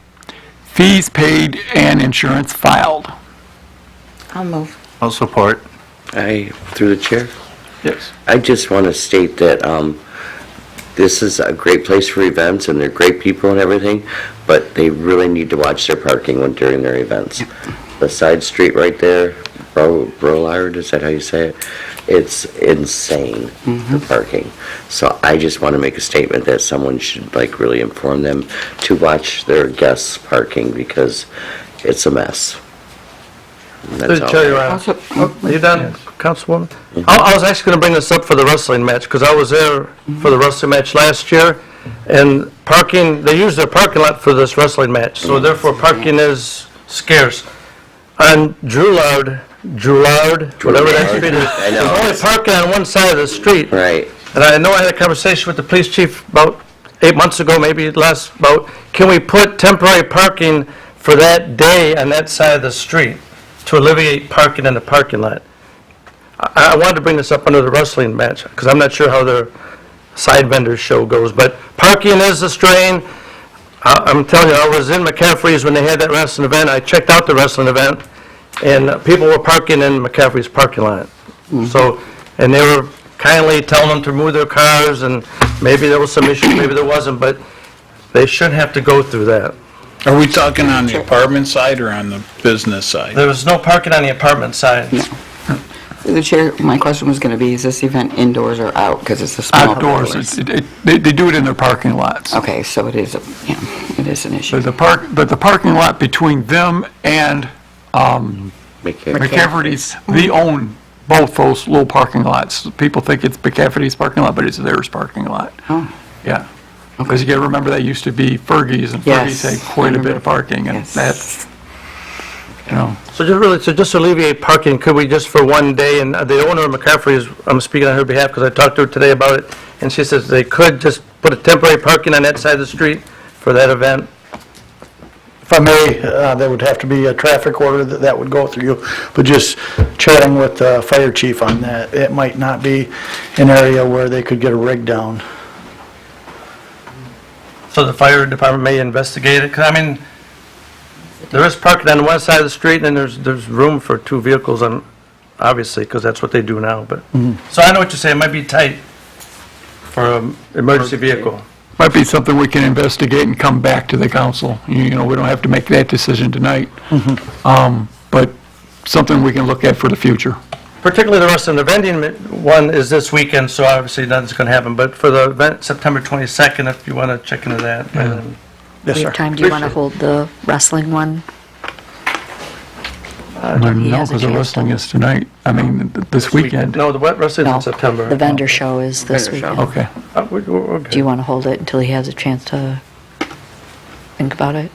Fees paid and insurance filed. I'll move. I'll support. Through the chair? Yes. I just want to state that this is a great place for events, and they're great people and everything, but they really need to watch their parking during their events. The side street right there, Brolard, is that how you say it? It's insane, the parking. So I just want to make a statement that someone should really inform them to watch their guests' parking, because it's a mess. And that's all. Are you done, Councilwoman? I was actually going to bring this up for the wrestling match, because I was there for the wrestling match last year, and parking, they use their parking lot for this wrestling match, so therefore parking is scarce. On Drouillard, whatever that street is, I know. there's only parking on one side of the street. Right. And I know I had a conversation with the police chief about 8 months ago, maybe less, about can we put temporary parking for that day on that side of the street to alleviate parking in the parking lot. I wanted to bring this up under the wrestling match, because I'm not sure how their side vendor show goes, but parking is a strain. I'm telling you, I was in McCaffrey's when they had that wrestling event. I checked out the wrestling event, and people were parking in McCaffrey's parking lot. So, and they were kindly telling them to move their cars, and maybe there was some issues, maybe there wasn't, but they shouldn't have to go through that. Are we talking on the apartment side or on the business side? There was no parking on the apartment side. Through the chair, my question was going to be, is this event indoors or out? Because it's a small Outdoors. place. They do it in their parking lots. Okay, so it is, it is an issue. But the parking lot between them and McCafferty's, they own both those little parking lots. People think it's McCafferty's parking lot, but it's theirs parking lot. Oh. Yeah. Because you gotta remember, that used to be Fergie's, and Yes, Fergie's had quite a bit of parking, and Yes. that's, you know. So just to alleviate parking, could we just for one day, and the owner of McCaffrey's, I'm speaking on her behalf because I talked to her today about it, and she says they could just put a temporary parking on that side of the street for that event. If I may, there would have to be a traffic order that would go through you, but just chatting with the fire chief on that, it might not be an area where they could get a rig down. So the fire department may investigate it, because I mean, there is parking on one side of the street, and there's room for 2 vehicles on, obviously, because that's what they do now, but. So I know what you're saying, it might be tight for an emergency vehicle. Might be something we can investigate and come back to the council. You know, we don't have to make that decision tonight. But something we can look at for the future. Particularly the rest of the vending one is this weekend, so obviously nothing's going to happen, but for the event, September 22nd, if you want to check into that. Yes, sir. What time do you want to hold the wrestling one? No, because the wrestling is tonight, I mean, this weekend. No, the wet wrestling's No, in September. the vendor show is this Vendor show. weekend. Okay. We're good. Do you want to hold it until he has a chance to think about it?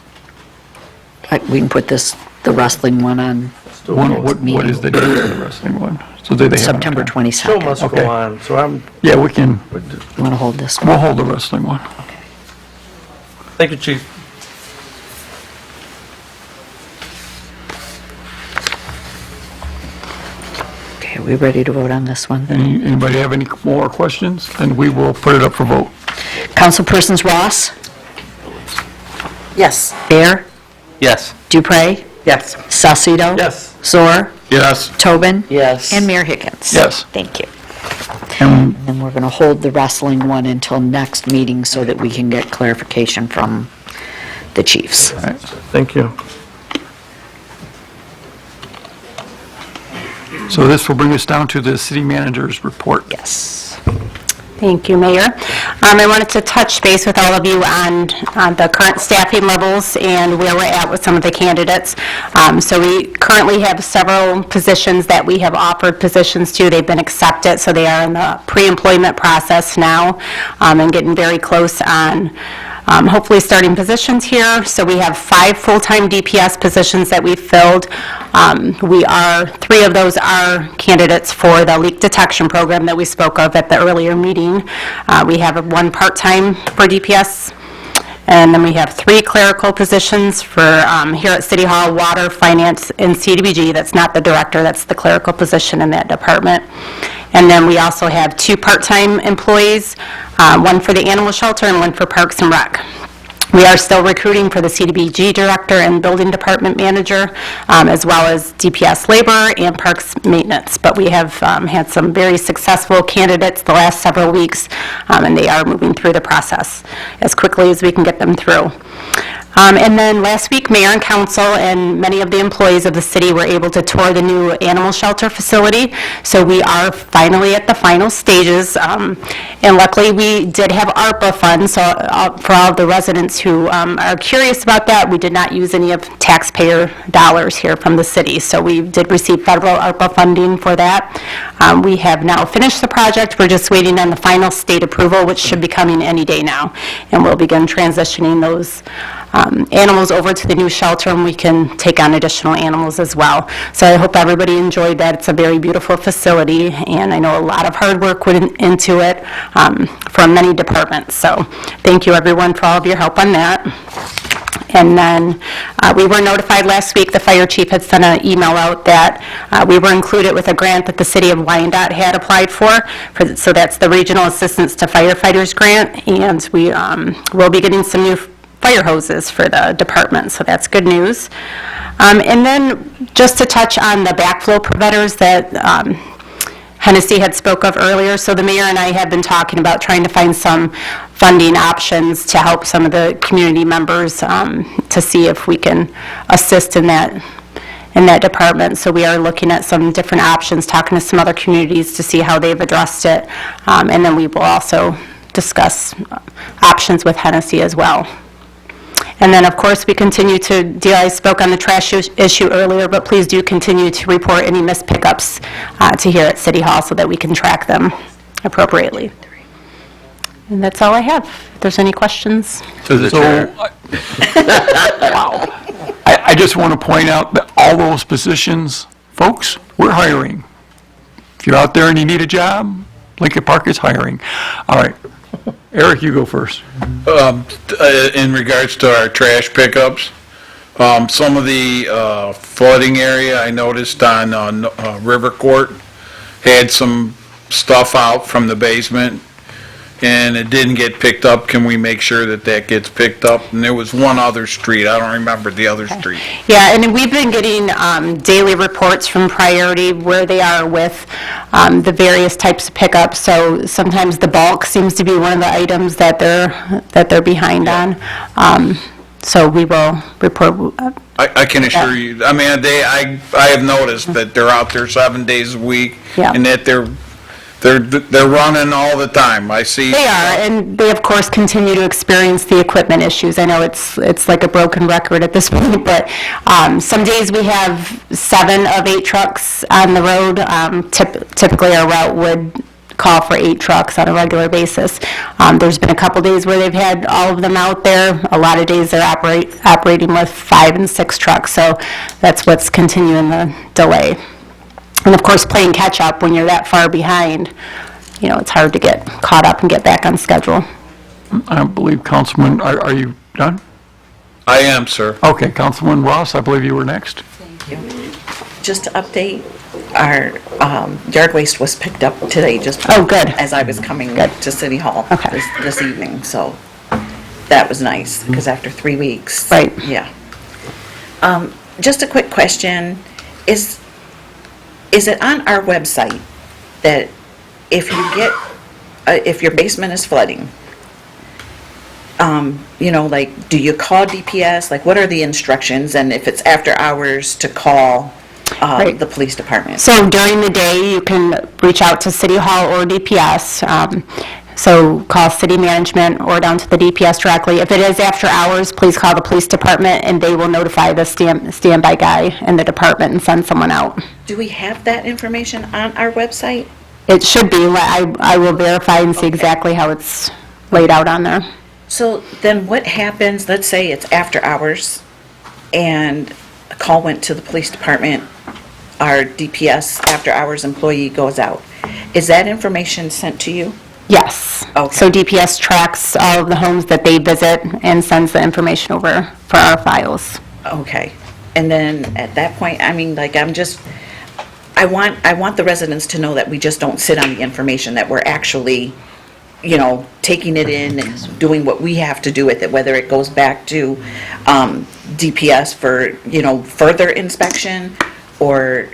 We can put the wrestling one on What is the date of the wrestling one? So they have September enough time. 22nd. Show must Okay. go on, so I'm, Yeah, we can, You want to hold this one? we'll hold the wrestling one. thank you, Chief. Okay, are we ready to vote on this one? Anybody have any more questions? Then we will put it up for vote. Councilpersons Ross? Yes. Bear? Yes. Dupre? Yes. Salcido? Yes. Zor? Yes. Tobin? Yes. And Mayor Higgins? Yes. Thank you. And And we're going to hold the wrestling one until next meeting so that we can get clarification from the chiefs. Thank you. so this will bring us down to the city manager's report. Yes. Thank you, Mayor. I wanted to touch base with all of you on the current staffing levels and where we're at with some of the candidates. So we currently have several positions that we have offered positions to. They've been accepted, so they are in the pre-employment process now and getting very close on hopefully starting positions here. So we have 5 full-time DPS positions that we've filled. 3 of those are candidates for the leak detection program that we spoke of at the earlier meeting. We have 1 part-time for DPS, and then we have 3 clerical positions for here at City Hall, Water, Finance, and CDBG. That's not the director, that's the clerical position in that department. And then we also have 2 part-time employees, 1 for the animal shelter and 1 for Parks and Rec. We are still recruiting for the CDBG director and building department manager, as well as DPS labor and parks maintenance. But we have had some very successful candidates the last several weeks, and they are moving through the process as quickly as we can get them through. And then last week, Mayor and Council and many of the employees of the city were able to tour the new animal shelter facility. So we are finally at the final stages. And luckily, we did have ARPA funds, so for all of the residents who are curious about that, we did not use any of taxpayer dollars here from the city. So we did receive federal ARPA funding for that. We have now finished the project. We're just waiting on the final state approval, which should be coming any day now. And we'll begin transitioning those animals over to the new shelter, and we can take on additional animals as well. So I hope everybody enjoyed that. It's a very beautiful facility, and I know a lot of hard work went into it from many departments. So thank you, everyone, for all of your help on that. And then we were notified last week, the fire chief had sent an email out that we were included with a grant that the city of Wyandotte had applied for, so that's the Regional Assistance to Firefighters Grant, and we will be getting some new fire hoses for the department, so that's good news. And then just to touch on the backflow preventers that Hennessy had spoke of earlier. So the mayor and I have been talking about trying to find some funding options to help some of the community members to see if we can assist in that department. So we are looking at some different options, talking to some other communities to see how they've addressed it. And then we will also discuss options with Hennessy as well. And then, of course, we continue to deal, I spoke on the trash issue earlier, but please do continue to report any missed pickups to here at City Hall so that we can track them appropriately. And that's all I have. If there's any questions. Wow. I just want to point out that all those positions, folks, we're hiring. If you're out there and you need a job, Lincoln Park is hiring. All right. Eric, you go first. In regards to our trash pickups, some of the flooding area I noticed on River Court had some stuff out from the basement, and it didn't get picked up. Can we make sure that that gets picked up? And there was one other street, I don't remember the other street. Yeah, and we've been getting daily reports from Priority where they are with the various types of pickups. So sometimes the bulk seems to be one of the items that they're behind on. So we will report. I can assure you, I mean, I have noticed that they're out there 7 days a week, Yeah. and that They're running all the time, I see. They are, and they, of course, continue to experience the equipment issues. I know it's like a broken record at this point, but some days we have 7 of 8 trucks on the road. Typically, our route would call for 8 trucks on a regular basis. There's been a couple days where they've had all of them out there. A lot of days they're operating with 5 and 6 trucks, so that's what's continuing the delay. And of course, playing catch-up when you're that far behind, it's hard to get caught up and get back on schedule. I believe Councilman, are you done? I am, sir. Okay, Councilman Ross, I believe you were next. Thank you. Just to update, our yard waste was picked up today, just as I was coming to City Hall this evening, so that was nice, because after 3 weeks. Right. Yeah. Just a quick question, is it on our website that if you get, if your basement is flooding, like, do you call DPS? Like, what are the instructions? And if it's after hours, to call the police department? So during the day, you can reach out to City Hall or DPS. So call city management or down to the DPS directly. If it is after hours, please call the police department and they will notify the standby guy in the department and send someone out. Do we have that information on our website? It should be. I will verify and see exactly how it's laid out on there. So then what happens, let's say it's after hours and a call went to the police department, our DPS after hours employee goes out. Is that information sent to you? Yes. Okay. So DPS tracks all of the homes that they visit and sends the information over for our files. Okay. And then at that point, I mean, like, I want the residents to know that we just don't sit on the information, that we're actually, taking it in and doing what we have to do with it, whether it goes back to DPS for, further inspection, or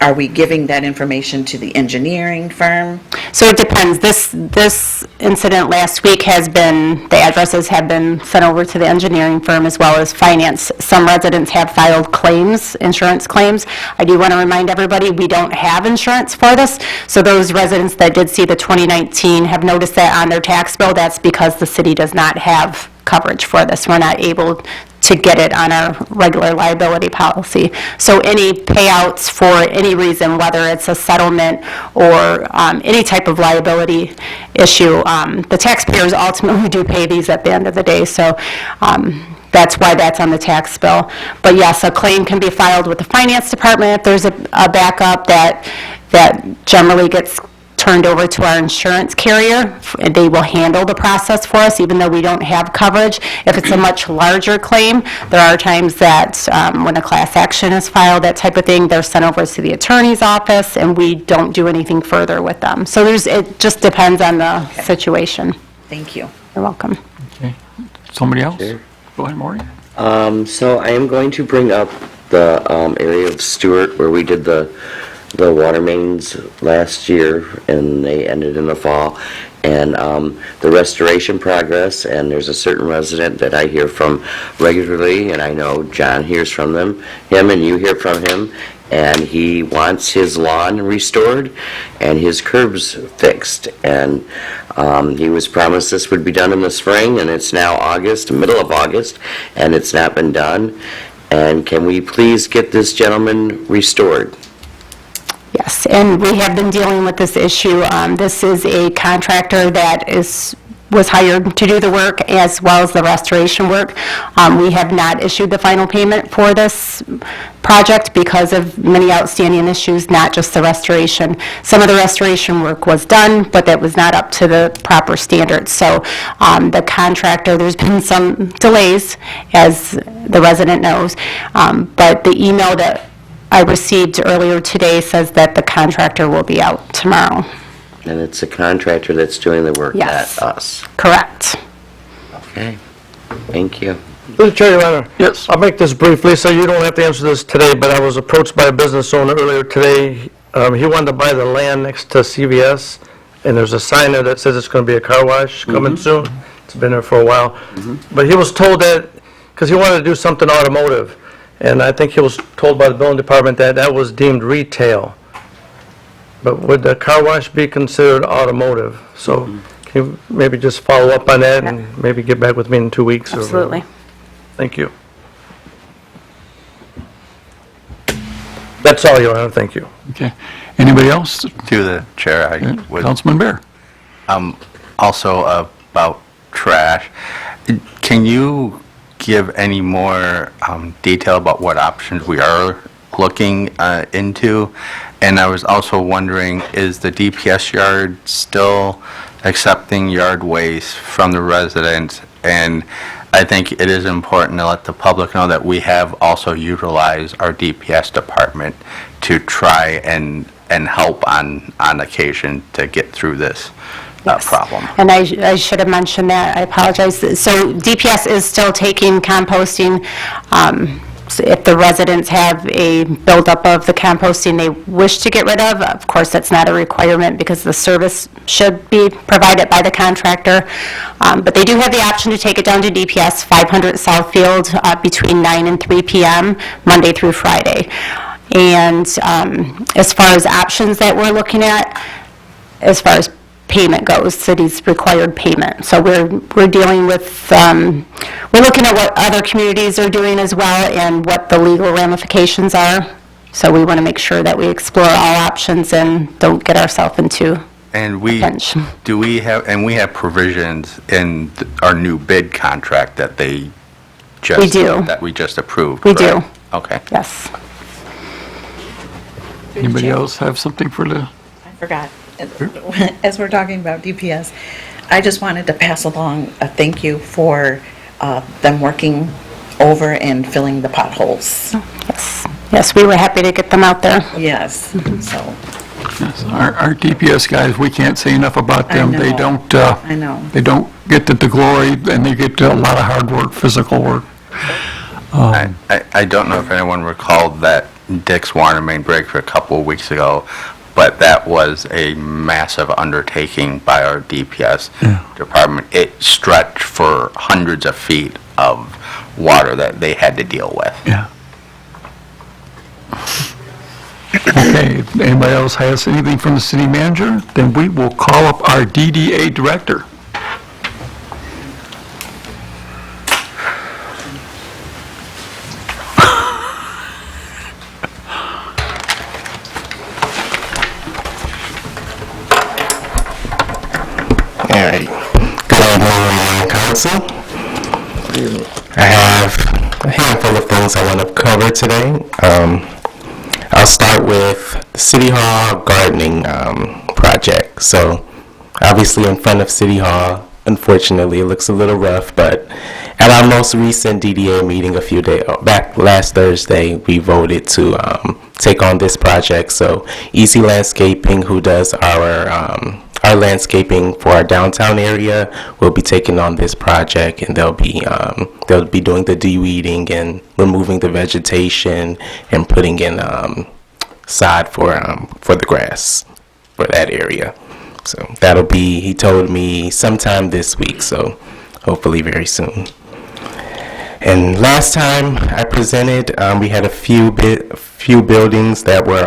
are we giving that information to the engineering firm? So it depends. This incident last week the addresses have been sent over to the engineering firm as well as finance. Some residents have filed claims, insurance claims. I do want to remind everybody, we don't have insurance for this. So those residents that did see the 2019 have noticed that on their tax bill. That's because the city does not have coverage for this. We're not able to get it on our regular liability policy. So any payouts for any reason, whether it's a settlement or any type of liability issue, the taxpayers ultimately do pay these at the end of the day. So that's why that's on the tax bill. But yes, a claim can be filed with the finance department if there's a backup that generally gets turned over to our insurance carrier, and they will handle the process for us, even though we don't have coverage. If it's a much larger claim, there are times that when a class action is filed, that type of thing, they're sent over to the attorney's office, and we don't do anything further with them. So it just depends on the situation. Thank you. You're welcome. Okay. Somebody else? Sure. Go ahead, Maureen. So I am going to bring up the area of Stewart where we did the water mains last year, and they ended in the fall, and the restoration progress, and there's a certain resident that I hear from regularly, and I know John hears from him, and you hear from him, and he wants his lawn restored and his curbs fixed, and he was promised this would be done in the spring, and it's now August, middle of August, and it's not been done. And can we please get this gentleman restored? Yes, and we have been dealing with this issue. This is a contractor that was hired to do the work as well as the restoration work. We have not issued the final payment for this project because of many outstanding issues, not just the restoration. Some of the restoration work was done, but that was not up to the proper standards. So the contractor, there's been some delays, as the resident knows, but the email that I received earlier today says that the contractor will be out tomorrow. And it's a contractor that's doing the work, Yes. not us. Correct. Okay, thank you. Mr. Chair, Your Honor. Yes. I'll make this brief. Lisa, you don't have to answer this today, but I was approached by a business owner earlier today. He wanted to buy the land next to CVS, and there's a sign there that says it's going to be a car wash coming soon. It's been there for a while. But he was told that, because he wanted to do something automotive, and I think he was told by the building department that that was deemed retail. But would the car wash be considered automotive? So can you maybe just follow up on that and maybe get back with me in 2 weeks? or- Absolutely. Thank you. That's all, Your Honor, thank you. Okay. Anybody else? To the chair, I would... Councilman Bear? Also about trash, can you give any more detail about what options we are looking into? And I was also wondering, is the DPS yard still accepting yard waste from the residents? And I think it is important to let the public know that we have also utilized our DPS department to try and help on occasion to get through this problem. And I should have mentioned that, I apologize. So DPS is still taking composting. So if the residents have a buildup of the composting they wish to get rid of course, that's not a requirement because the service should be provided by the contractor. But they do have the option to take it down to DPS 500 Southfield between 9 and 3 p.m., Monday through Friday. And as far as options that we're looking at, as far as payment goes, city's required payment. So we're dealing with, we're looking at what other communities are doing as well and what the legal ramifications are. So we want to make sure that we explore all options and don't get ourselves into And a pinch. we have provisions in our new bid contract that they just... We do. That we just approved, We correct? do. Okay. Yes. Anybody else have something for the... I forgot. As we're talking about DPS, I just wanted to pass along a thank you for them working over and filling the potholes. Yes, we were happy to get them out there. Yes, so. Yes, our DPS guys, we can't say enough about them. I They know. don't, I know. they don't get the glory, and they get a lot of hard work, physical work. I don't know if anyone recalled that Dick's water main break a couple of weeks ago, but that was a massive undertaking by our DPS department. It stretched for hundreds of feet of water that they had to deal with. Yeah. Okay, if anybody else has anything from the city manager, then we will call up our DDA director. All right. Good evening, Council. I have a handful of things I want to cover today. I'll start with the City Hall gardening project. So, obviously in front of City Hall, unfortunately, it looks a little rough, but at our most recent DDA meeting a few days back last Thursday, we voted to take on this project. So, Easy Landscaping, who does our landscaping for our downtown area, will be taking on this project, and they'll be doing the de-weeding and removing the vegetation and putting in sod for the grass for that area. So that'll be, he told me, sometime this week, so hopefully very soon. And last time I presented, we had a few buildings that were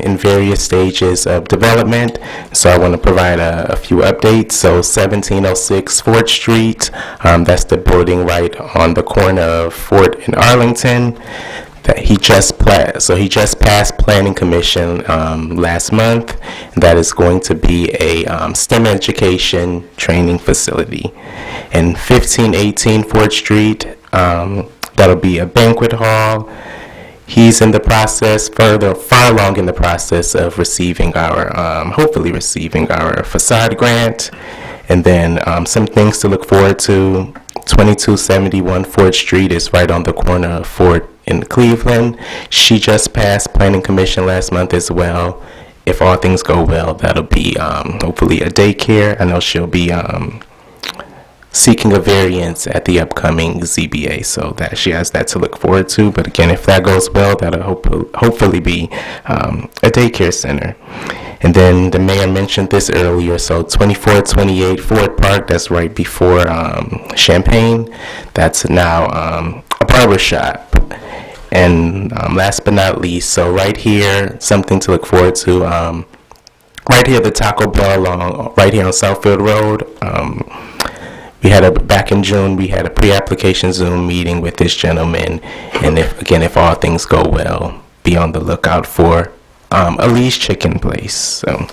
in various stages of development, so I want to provide a few updates. So 1706 Fort Street, that's the building right on the corner of Fort and Arlington. That he just passed Planning Commission last month. That is going to be a STEM education training facility. And 1518 Fort Street, that'll be a banquet hall. He's in the process, far along in the process of receiving our, hopefully receiving our facade grant. And then some things to look forward to. 2271 Fort Street is right on the corner of Fort in Cleveland. She just passed Planning Commission last month as well. If all things go well, that'll be hopefully a daycare. I know she'll be seeking a variance at the upcoming ZBA, so that she has that to look forward to. But again, if that goes well, that'll hopefully be a daycare center. And then the mayor mentioned this earlier, so 2428 Ford Park, that's right before Champaign, that's now a barber shop. And last but not least, so right here, something to look forward to, right here at the Taco Bell right here on Southfield Road. Back in June, we had a pre-application Zoom meeting with this gentleman, and if all things go well, be on the lookout for Ali's Chicken Place. So,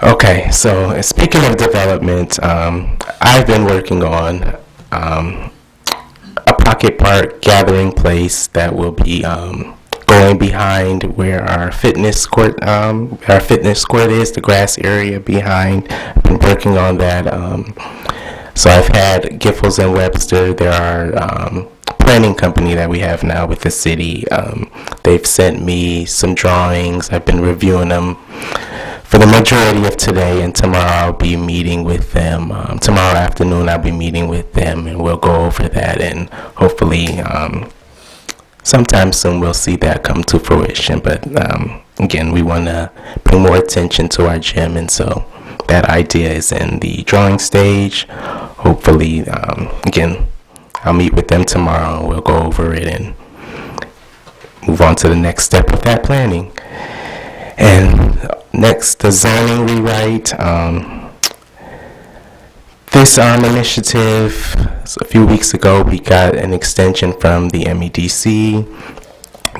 okay, so speaking of development, I've been working on a pocket park gathering place that will be going behind where our fitness court is, the grass area behind. I've been working on that. So I've had Giffords and Webster. There are planning company that we have now with the city. They've sent me some drawings. I've been reviewing them for the majority of today, and tomorrow I'll be meeting with them. Tomorrow afternoon I'll be meeting with them, and we'll go over that, and hopefully sometime soon we'll see that come to fruition. But again, we want to bring more attention to our gym, and so that idea is in the drawing stage. Hopefully, again, I'll meet with them tomorrow, and we'll go over it and move on to the next step of that planning. And next, the zoning rewrite. This initiative, a few weeks ago, we got an extension from the MEDC.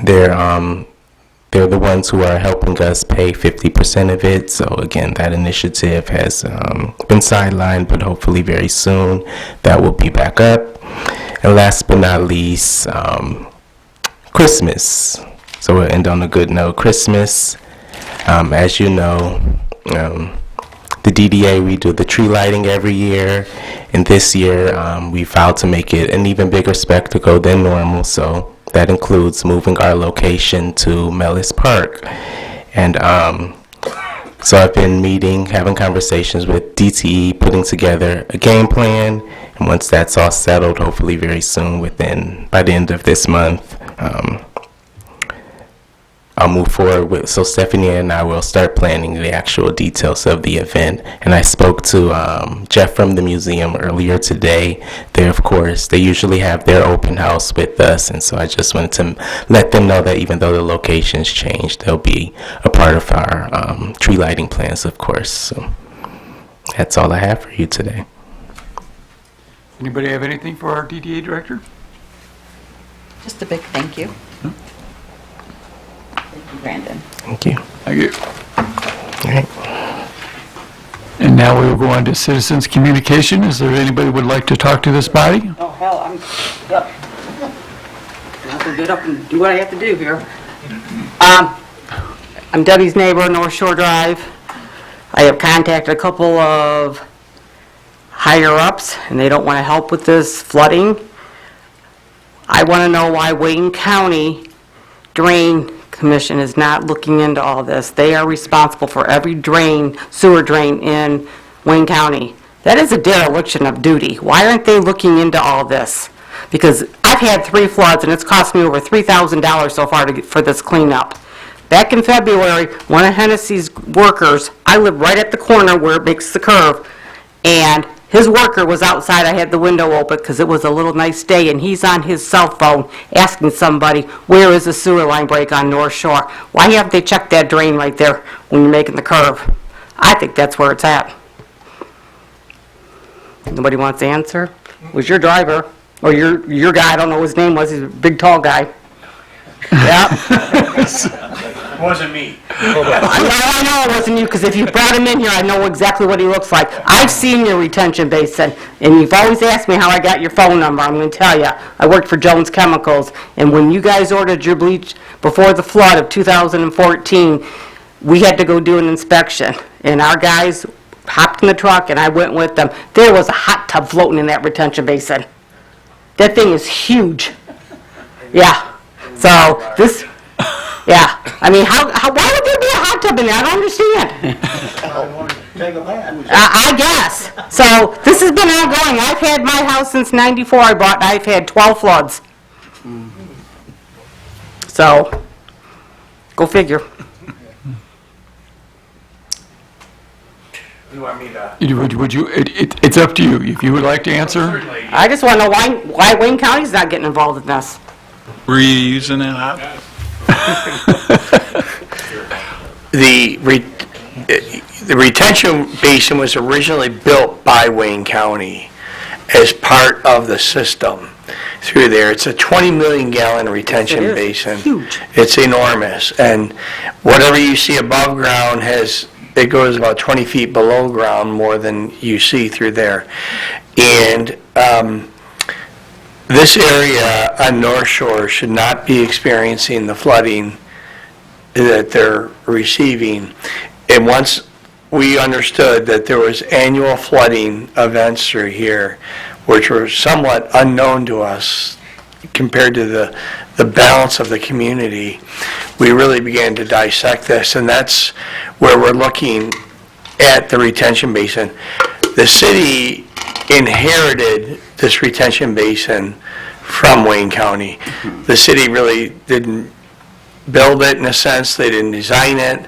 They're the ones who are helping us pay 50% of it. So again, that initiative has been sidelined, but hopefully very soon that will be back up. And last but not least, Christmas. So we'll end on a good note. Christmas, as you know, the DDA, we do the tree lighting every year, and this year we vowed to make it an even bigger spectacle than normal, so that includes moving our location to Mellis Park. And so I've been having conversations with DTE, putting together a game plan, and once that's all settled, hopefully very soon, by the end of this month, I'll move forward so Stephanie and I will start planning the actual details of the event. And I spoke to Jeff from the museum earlier today. They usually have their open house with us, and so I just wanted to let them know that even though the location's changed, they'll be a part of our tree lighting plans, of course. So that's all I have for you today. Anybody have anything for our DDA director? Just a big thank you. Thank you, Brandon. Thank you. Thank you. All right. And now we will go on to citizens' communication. Is there anybody who would like to talk to this body? Oh, hell, I'm up. I have to get up and do what I have to do here. I'm Debbie's neighbor, North Shore Drive. I have contacted a couple of higher-ups, and they don't want to help with this flooding. I want to know why Wayne County Drain Commission is not looking into all this. They are responsible for every sewer drain in Wayne County. That is a dereliction of duty. Why aren't they looking into all this? Because I've had 3 floods, and it's cost me over $3,000 so far for this cleanup. Back in February, one of Hennessy's workers, I live right at the corner where it makes the curve, and his worker was outside. I had the window open because it was a little nice day, and he's on his cell phone asking somebody, where is the sewer line break on North Shore? Why haven't they checked that drain right there when you're making the curve? I think that's where it's at. Nobody wants to answer? It was your driver, or your guy, I don't know what his name was, he's a big, tall guy. Yeah. Wasn't me. I know it wasn't you, because if you brought him in here, I know exactly what he looks like. I've seen your retention basin, and you've always asked me how I got your phone number. I'm going to tell you, I worked for Jones Chemicals, and when you guys ordered your bleach before the flood of 2014, we had to go do an inspection, and our guys hopped in the truck, and I went with them. There was a hot tub floating in that retention basin. That thing is huge. Yeah. So this... Yeah, I mean, why would there be a hot tub in there? I don't understand. I guess. So this has been ongoing. I've had my house since '94. I've had 12 floods. So, go figure. You want me to? It's up to you. If you would like to answer. I just want to know why Wayne County's not getting involved in this. Were you using that app? the retention basin was originally built by Wayne County as part of the system through there. It's a 20 million gallon retention basin. Huge. It's enormous. And whatever you see above ground it goes about 20 feet below ground more than you see through there. And this area on North Shore should not be experiencing the flooding that they're receiving. And once we understood that there was annual flooding events through here, which were somewhat unknown to us compared to the balance of the community, we really began to dissect this, and that's where we're looking at the retention basin. The city inherited this retention basin from Wayne County. The city really didn't build it in a sense, they didn't design it,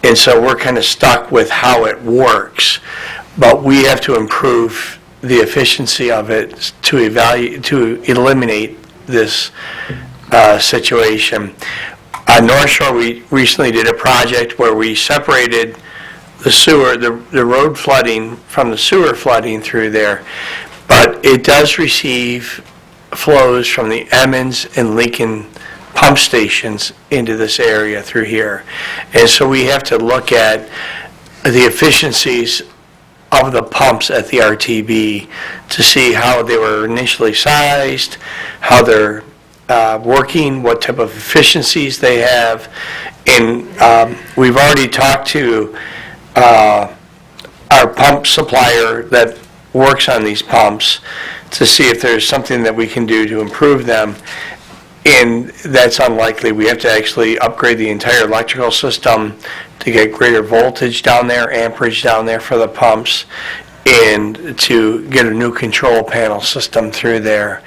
and so we're kind of stuck with how it works. But we have to improve the efficiency of it to eliminate this situation. On North Shore, we recently did a project where we separated the sewer, the road flooding from the sewer flooding through there, but it does receive flows from the Emmons and Lincoln pump stations into this area through here. And so we have to look at the efficiencies of the pumps at the RTB to see how they were initially sized, how they're working, what type of efficiencies they have. And we've already talked to our pump supplier that works on these pumps to see if there's something that we can do to improve them. And that's unlikely. We have to actually upgrade the entire electrical system to get greater voltage down there, amperage down there for the pumps, and to get a new control panel system through there.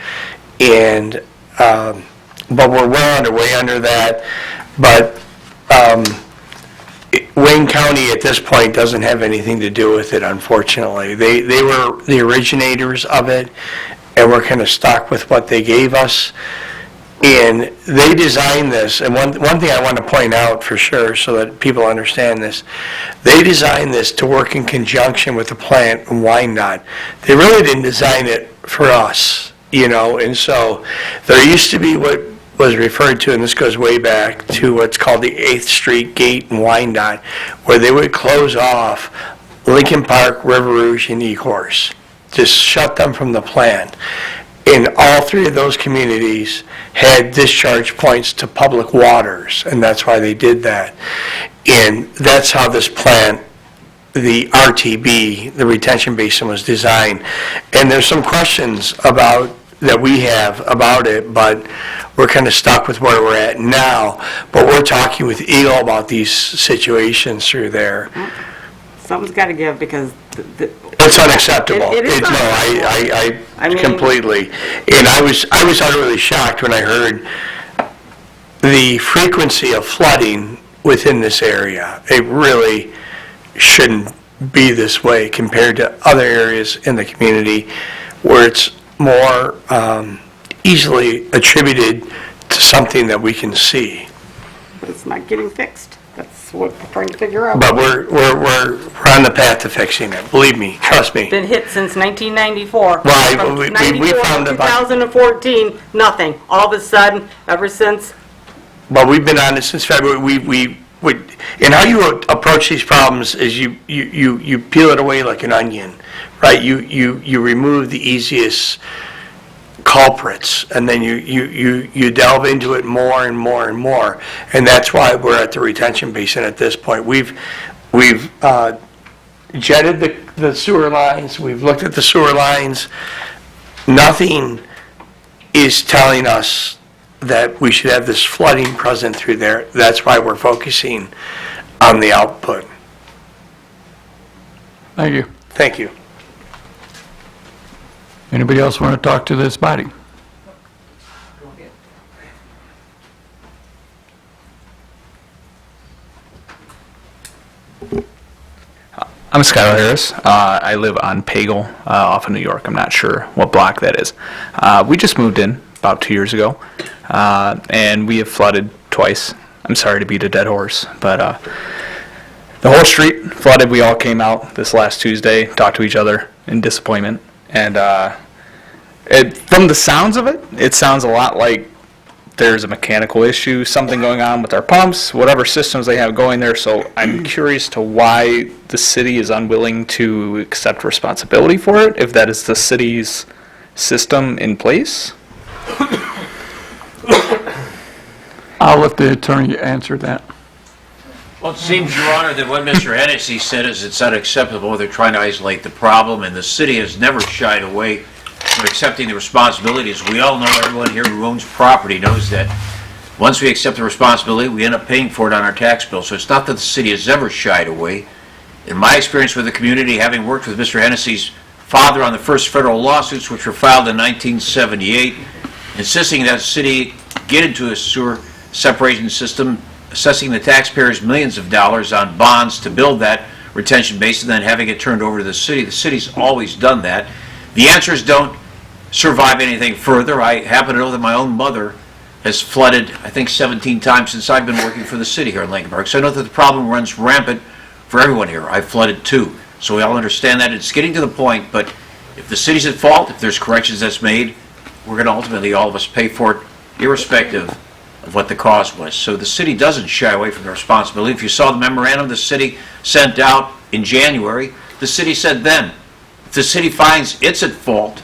And but we're well underway under that. But Wayne County at this point doesn't have anything to do with it, unfortunately. They were the originators of it, and we're kind of stuck with what they gave us. And they designed this, and one thing I want to point out for sure so that people understand this, they designed this to work in conjunction with the plant in Wyandotte. They really didn't design it for us, and so there used to be what was referred to, and this goes way back, to what's called the 8th Street Gate in Wyandotte, where they would close off Lincoln Park, River Rouge, and Ecorse, just shut them from the plant. And all three of those communities had discharge points to public waters, and that's why they did that. And that's how this plant, the RTB, the retention basin, was designed. And there's some questions that we have about it, but we're kind of stuck with where we're at now. But we're talking with Eagle about these situations through there. Something's got to give, because it's unacceptable. It is I completely. And I was utterly shocked when I heard the frequency of flooding within this area. It really shouldn't be this way compared to other areas in the community where it's more easily attributed to something that we can see. But it's not getting fixed. That's what we're trying to figure out. But we're on the path to fixing it. Believe me, trust me. Been hit since 1994. Right, From we 94 found to about. 2014, nothing. All of a sudden, ever since. But we've been on it since February. And how you approach these problems is you peel it away like an onion, right? You remove the easiest culprits, and then you delve into it more and more and more, and that's why we're at the retention basin at this point. We've jetted the sewer lines. We've looked at the sewer lines. Nothing is telling us that we should have this flooding present through there. That's why we're focusing on the output. Thank you. Thank you. Anybody else want to talk to this body? I'm Skylar Harris. I live on Pagel off of New York. I'm not sure what block that is. We just moved in about 2 years ago, and we have flooded twice. I'm sorry to beat a dead horse, but the whole street flooded. We all came out this last Tuesday, talked to each other in disappointment, and from the sounds of it, it sounds a lot like there's a mechanical issue, something going on with our pumps, whatever systems they have going there. So I'm curious to why the city is unwilling to accept responsibility for it, if that is the city's system in place. I'll let the attorney answer that. Well, it seems, Your Honor, that what Mr. Hennessy said is it's unacceptable. They're trying to isolate the problem, and the city has never shied away from accepting the responsibility. As we all know, everyone here who owns property knows that once we accept the responsibility, we end up paying for it on our tax bill. So it's not that the city has ever shied away. In my experience with the community, having worked with Mr. Hennessy's father on the first federal lawsuits, which were filed in 1978, insisting that the city get into a sewer separation system, assessing the taxpayers millions of dollars on bonds to build that retention basin, and then having it turned over to the city. The city's always done that. The answers don't survive anything further. I happen to know that my own mother has flooded, I think, 17 times since I've been working for the city here in Lincoln Park. So I know that the problem runs rampant for everyone here. I've flooded too. So we all understand that. It's getting to the point, but if the city's at fault, if there's corrections that's made, we're going to ultimately, all of us, pay for it, irrespective of what the cause was. So the city doesn't shy away from the responsibility. If you saw the memorandum the city sent out in January, the city said then, if the city finds it's at fault,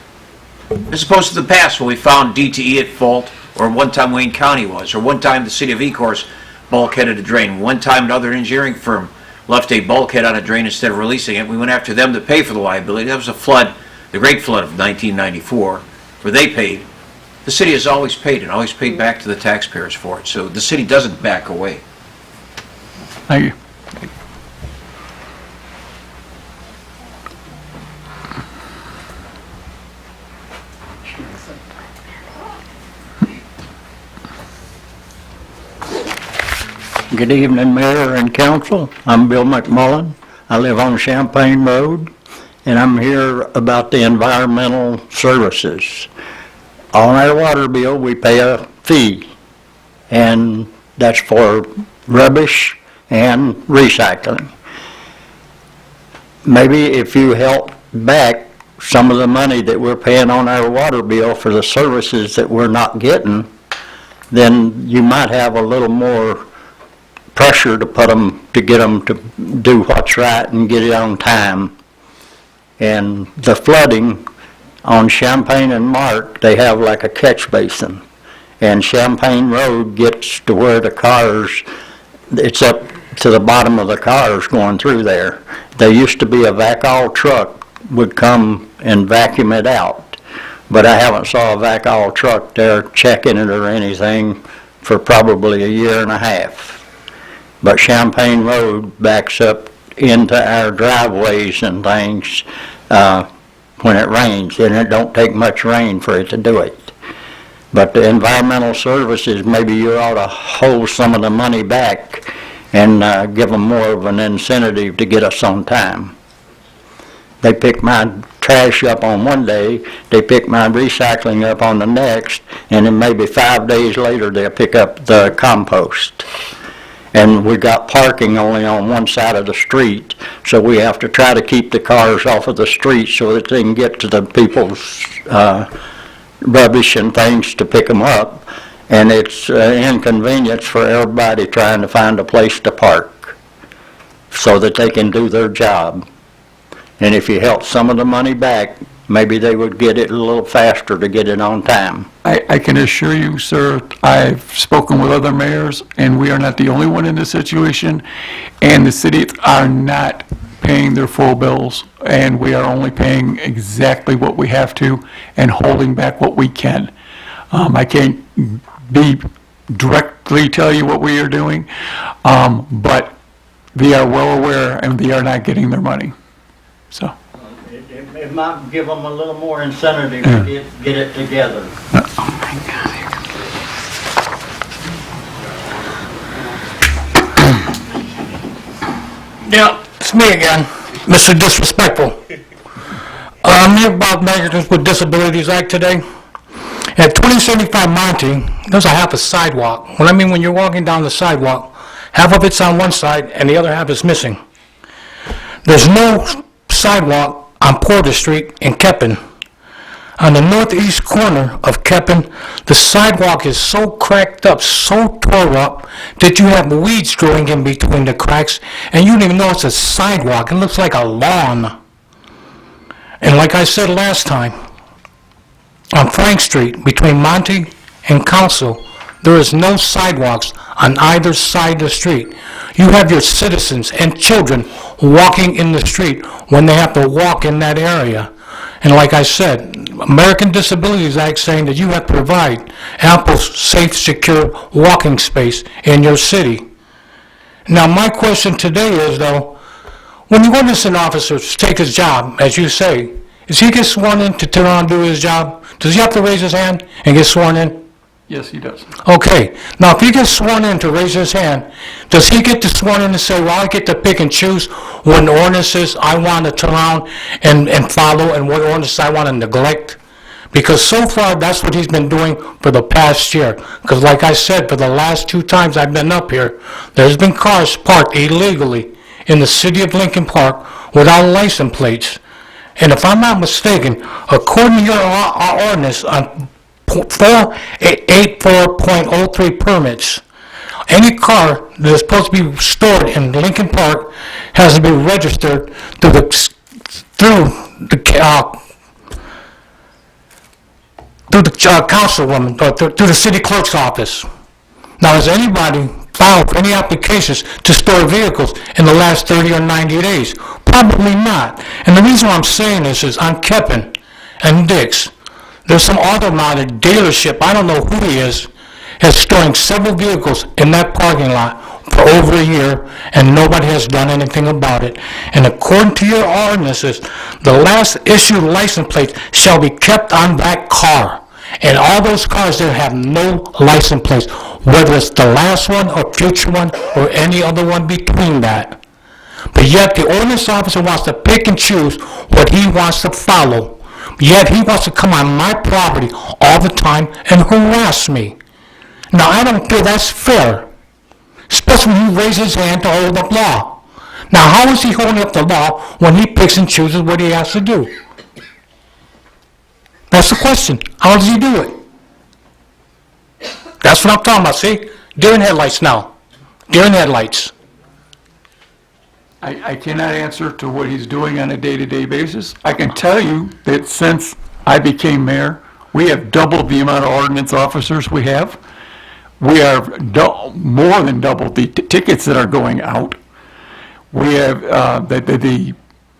as opposed to the past when we found DTE at fault, or one time Wayne County was, or one time the city of Ecorse bulkheaded a drain, one time another engineering firm left a bulkhead on a drain instead of releasing it. We went after them to pay for the liability. That was a flood, the Great Flood of 1994, where they paid. The city has always paid and always paid back to the taxpayers for it. So the city doesn't back away. Thank you. Good evening, Mayor and Council. I'm Bill McMullen. I live on Champaign Road, and I'm here about the environmental services. On our water bill, we pay a fee, and that's for rubbish and recycling. Maybe if you help back some of the money that we're paying on our water bill for the services that we're not getting, then you might have a little more pressure to get them to do what's right and get it on time. And the flooding on Champaign and Mark, they have like a catch basin. And Champaign Road gets to where the cars, it's up to the bottom of the cars going through there. There used to be a vac-all truck would come and vacuum it out. But I haven't saw a vac-all truck there checking it or anything for probably a year and a half. But Champaign Road backs up into our driveways and things when it rains, and it don't take much rain for it to do it. But the environmental services, maybe you ought to hold some of the money back and give them more of an incentive to get us on time. They pick my trash up on one day, they pick my recycling up on the next, and then maybe 5 days later they'll pick up the compost. And we got parking only on one side of the street, so we have to try to keep the cars off of the street so that they can get to the people's rubbish and things to pick them up. And it's inconvenience for everybody trying to find a place to park so that they can do their job. And if you help some of the money back, maybe they would get it a little faster to get it on time. I can assure you, sir, I've spoken with other mayors, and we are not the only one in this situation, and the cities are not paying their full bills, and we are only paying exactly what we have to and holding back what we can. I can't directly tell you what we are doing, but they are well aware and they are not getting their money. So. It might give them a little more incentive to get it together. Oh my God. Yeah, it's me again, Mr. Disrespectful. I'm here about Americans with Disabilities Act today, At 2075 Monte, there's a half a sidewalk. What I mean, when you're walking down the sidewalk, half of it's on one side and the other half is missing. There's no sidewalk on Porter Street in Keppen. On the northeast corner of Keppen, the sidewalk is so cracked up, so tore up, that you have weeds growing in between the cracks, and you don't even know it's a sidewalk. It looks like a lawn. And like I said last time, on Frank Street, between Monte and Council, there is no sidewalks on either side of the street. You have your citizens and children walking in the street when they have to walk in that area. And like I said, American Disabilities Act saying that you have to provide ample, safe, secure walking space in your city. Now, my question today is, though, when you want an officer to take his job, as you say, does he get sworn in to turn around and do his job? Does he have to raise his hand and get sworn in? Yes, he does. Okay, now if he gets sworn in to raise his hand, does he get to sworn in to say, well, I get to pick and choose when the ordinances I want to turn around and follow and what ordinances I want to neglect? Because so far, that's what he's been doing for the past year. Because like I said, for the last 2 times I've been up here, there's been cars parked illegally in the city of Lincoln Park without license plates. And if I'm not mistaken, according to your ordinance on 484.03 permits, any car that is supposed to be stored in Lincoln Park has to be registered through the councilwoman, or through the city clerk's office. Now, has anybody filed for any applications to store vehicles in the last 30 or 90 days? Probably not. And the reason why I'm saying this is on Keppen and Dix, there's some automotive dealership, I don't know who he is storing several vehicles in that parking lot for over a year, and nobody has done anything about it. And according to your ordinances, the last issued license plate shall be kept on that car. And all those cars there have no license plates, whether it's the last one or future one or any other one between that. But yet the ordinance officer wants to pick and choose what he wants to follow. Yet he wants to come on my property all the time and harass me. Now, I don't feel that's fair, especially when he raises his hand to hold up law. Now, how is he holding up the law when he picks and chooses what he has to do? That's the question. How does he do it? That's what I'm talking about, see? Deer in headlights now. Deer in headlights. I cannot answer to what he's doing on a day-to-day basis. I can tell you that since I became mayor, we have doubled the amount of ordinance officers we have. We have more than doubled the tickets that are going out. We have the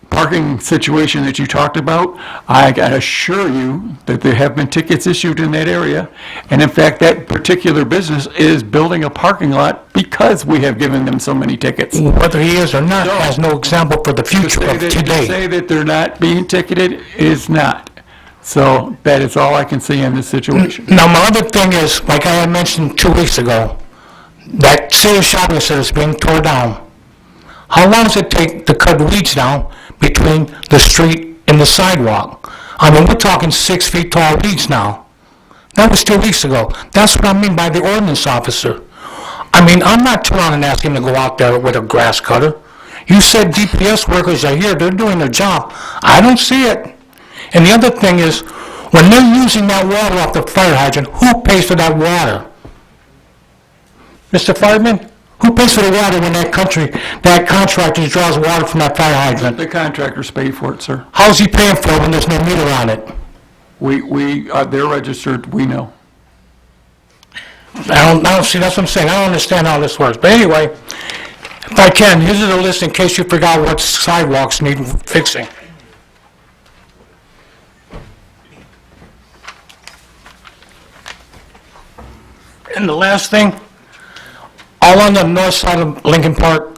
parking situation that you talked about. I can assure you that there have been tickets issued in that area. And in fact, that particular business is building a parking lot because we have given them so many tickets. Whether he is or not has no example for the future of To today. say that they're not being ticketed is not. So that is all I can say in this situation. Now, my other thing is, like I had mentioned 2 weeks ago, that Sears shopping center is being torn down. How long does it take to cut weeds down between the street and the sidewalk? I mean, we're talking 6 feet tall weeds now. That was 2 weeks ago. That's what I mean by the ordinance officer. I mean, I'm not turning around and asking him to go out there with a grass cutter. You said DPS workers are here, they're doing their job. I don't see it. And the other thing is, when they're using that water off the fire hydrant, who pays for that water? Mr. Fireman, who pays for the water when that contractor draws water from that fire hydrant? The contractors pay for it, sir. How's he paying for it when there's no meter on it? They're registered, we know. I don't see, that's what I'm saying. I don't understand how this works. But anyway, if I can, here's the list in case you forgot what sidewalks need fixing. And the last thing, all on the north side of Lincoln Park,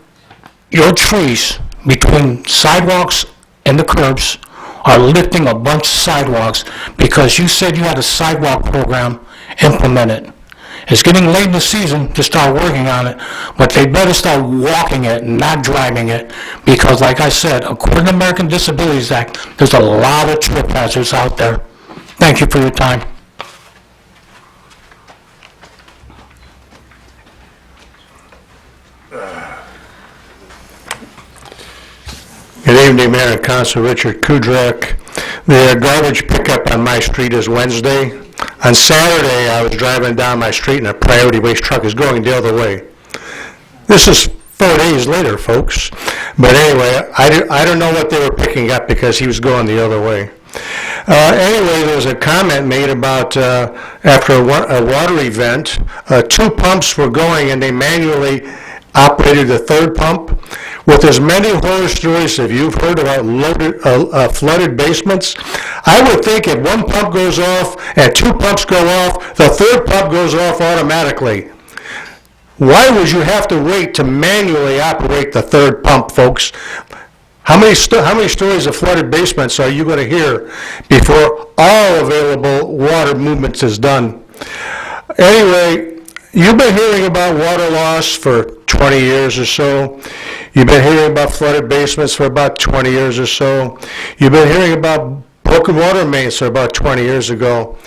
your trees between sidewalks and the curbs are lifting a bunch of sidewalks because you said you had a sidewalk program implemented. It's getting late in the season to start working on it, but they better start walking it, not driving it, because like I said, according to the American Disabilities Act, there's a lot of trip hazards out there. Thank you for your time. Good evening, Mayor and Council. Richard Kudrak. The garbage pickup on my street is Wednesday. On Saturday, I was driving down my street and a priority waste truck is going the other way. This is 4 days later, folks. But anyway, I don't know what they were picking up because he was going the other way. Anyway, there was a comment made about after a water event, 2 pumps were going and they manually operated the 3rd pump. With as many horror stories as you've heard about flooded basements, I would think if 1 pump goes off and 2 pumps go off, the 3rd pump goes off automatically. Why would you have to wait to manually operate the 3rd pump, folks? How many stories of flooded basements are you going to hear before all available water movements is done? Anyway, you've been hearing about water loss for 20 years or so. You've been hearing about flooded basements for about 20 years or so. You've been hearing about broken water mains for about 20 years ago.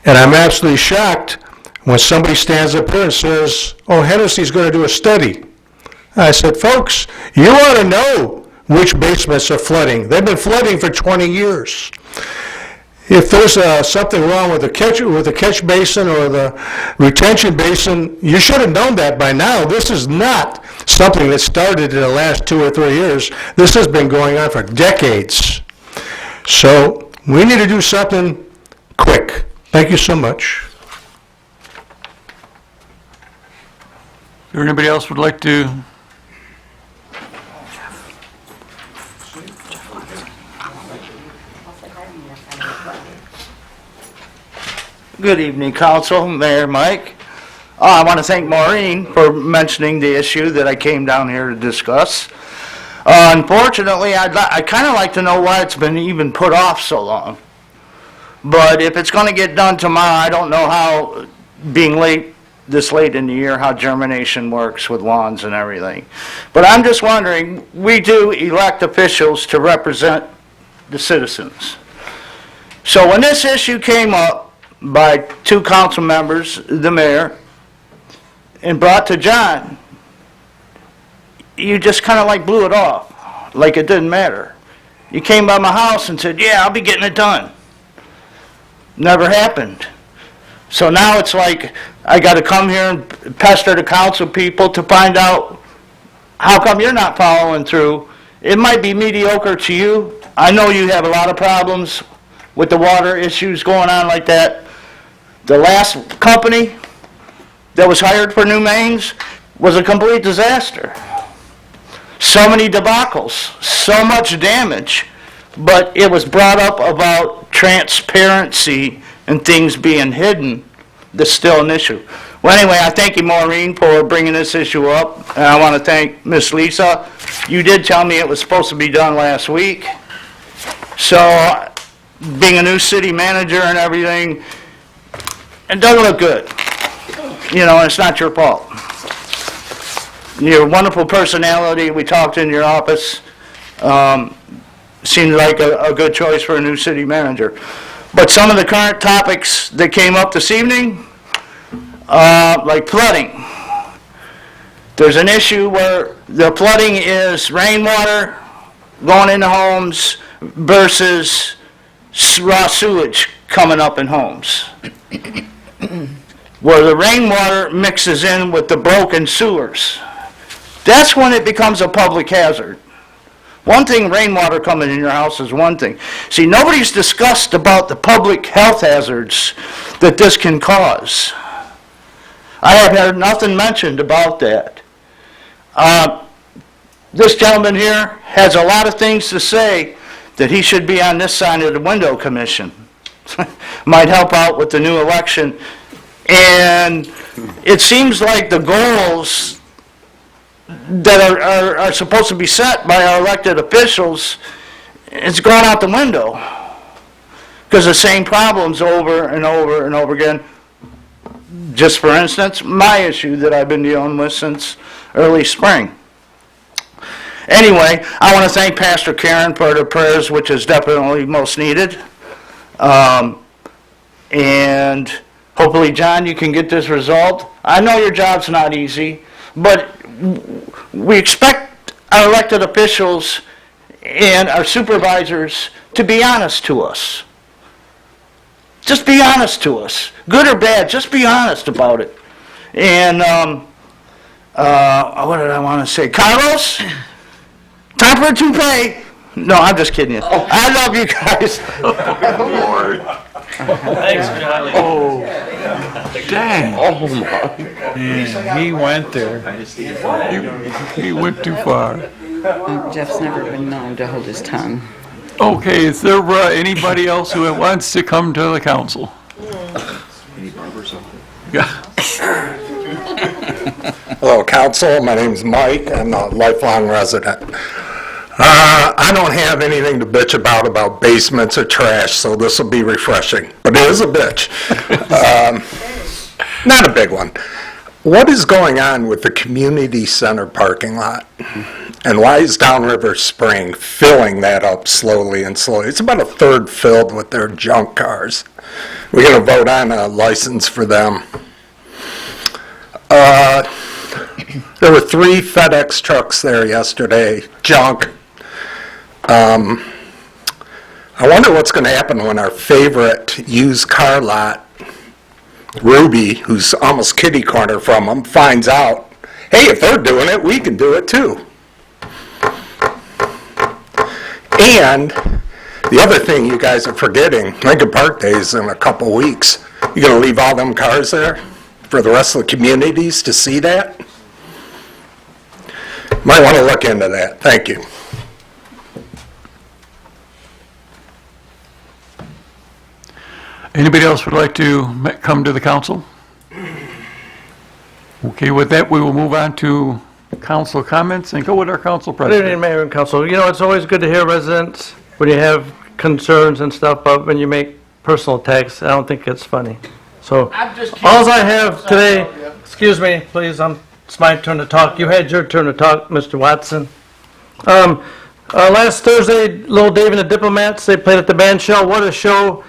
And I'm absolutely shocked when somebody stands up here and says, oh, Hennessy's going to do a study. I said, folks, you want to know which basements are flooding. They've been flooding for 20 years. If there's something wrong with the catch basin or the retention basin, you should have known that by now. This is not something that started in the last 2 or 3 years. This has been going on for decades. So we need to do something quick. Thank you so much. Is there anybody else would like to? Good evening, Council, Mayor Mike. I want to thank Maureen for mentioning the issue that I came down here to discuss. Unfortunately, I'd kind of like to know why it's been even put off so long. But if it's going to get done tomorrow, I don't know how, being this late in the year, how germination works with lawns and everything. But I'm just wondering, we do elect officials to represent the citizens. So when this issue came up by 2 council members, the mayor, and brought to John, you just kind of like blew it off, like it didn't matter. You came by my house and said, yeah, I'll be getting it done. Never happened. So now it's like I got to come here and pester the council people to find out how come you're not following through. It might be mediocre to you. I know you have a lot of problems with the water issues going on like that. The last company that was hired for new mains was a complete disaster. So many debacles, so much damage, but it was brought up about transparency and things being hidden. That's still an issue. Well, anyway, I thank you, Maureen, for bringing this issue up, and I want to thank Miss Lisa. You did tell me it was supposed to be done last week. So, being a new city manager and everything, it doesn't look good. You know, and it's not your fault. Your wonderful personality, we talked in your office, seemed like a good choice for a new city manager. But some of the current topics that came up this evening, like flooding. There's an issue where the flooding is rainwater going into homes versus raw sewage coming up in homes. Where the rainwater mixes in with the broken sewers. That's when it becomes a public hazard. One thing, rainwater coming in your house is one thing. See, nobody's discussed about the public health hazards that this can cause. I have heard nothing mentioned about that. This gentleman here has a lot of things to say that he should be on this side of the window commission. Might help out with the new election. And it seems like the goals that are supposed to be set by our elected officials, it's gone out the window. Because the same problems over and over and over again. Just for instance, my issue that I've been dealing with since early spring. Anyway, I want to thank Pastor Karen for the prayers, which is definitely most needed. And hopefully, John, you can get this resolved. I know your job's not easy, but we expect our elected officials and our supervisors to be honest to us. Just be honest to us. Good or bad, just be honest about it. And, what did I want to say? Carlos? Time for a toupee. No, I'm just kidding you. I love you guys. Lord. Thanks, Charlie. Oh, dang. Oh, my. Yeah, he went there. He went too far. Jeff's never been known to hold his tongue. Okay, is there anybody else who wants to come to the council? Yeah. Hello, council. My name's Mike. I'm a lifelong resident. I don't have anything to bitch about basements or trash, so this will be refreshing. But it is a bitch. Not a big one. What is going on with the community center parking lot? And why is Downriver Spring filling that up slowly and slowly? It's about a third filled with their junk cars. We're going to vote on a license for them. There were 3 FedEx trucks there yesterday, junk. I wonder what's going to happen when our favorite used car lot, Ruby, who's almost kitty corner from them, finds out, hey, if they're doing it, we can do it too. And the other thing you guys are forgetting, Lincoln Park Day is in a couple weeks. You going to leave all them cars there for the rest of the communities to see that? Might want to look into that. Thank you. Anybody else would like to come to the council? Okay, with that, we will move on to council comments and go with our council Good evening, president. Mayor and Council. You know, it's always good to hear residents when you have concerns and stuff, but when you make personal attacks, I don't think it's funny. So, all I have today, excuse me, please, it's my turn to talk. You had your turn to talk, Mr. Watson. Last Thursday, Little Dave and the Diplomats, they played at the band shell. What a show.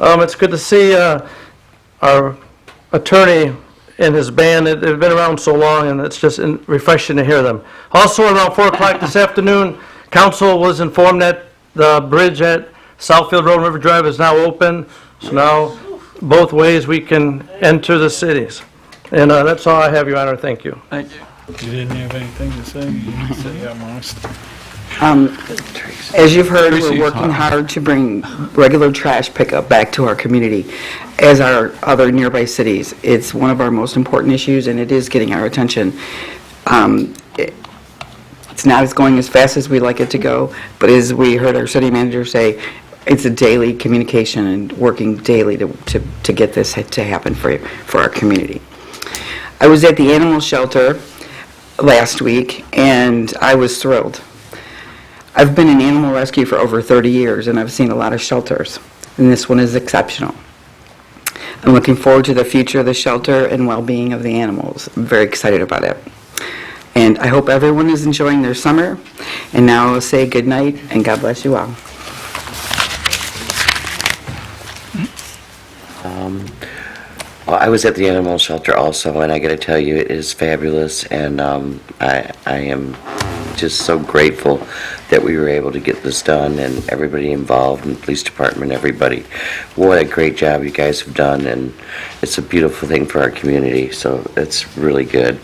It's good to see our attorney and his band. They've been around so long, and it's just refreshing to hear them. Also, around 4 o'clock this afternoon, council was informed that the bridge at Southfield Road and River Drive is now open. So now, both ways we can enter the cities. And that's all I have, Your Honor. Thank you. Thank you. You didn't have anything to say? You said, yeah, honest. As you've heard, we're working hard to bring regular trash pickup back to our community, as are other nearby cities. It's one of our most important issues, and it is getting our attention. It's not going as fast as we'd like it to go, but as we heard our city manager say, it's a daily communication and working daily to get this to happen for our community. I was at the animal shelter last week, and I was thrilled. I've been in animal rescue for over 30 years, and I've seen a lot of shelters, and this one is exceptional. I'm looking forward to the future of the shelter and well-being of the animals. I'm very excited about it. And I hope everyone is enjoying their summer. And now I'll say good night, and God bless you all. I was at the animal shelter also, and I got to tell you, it is fabulous, and I am just so grateful that we were able to get this done, and everybody involved, and the police department, everybody. What a great job you guys have done, and it's a beautiful thing for our community, so it's really good.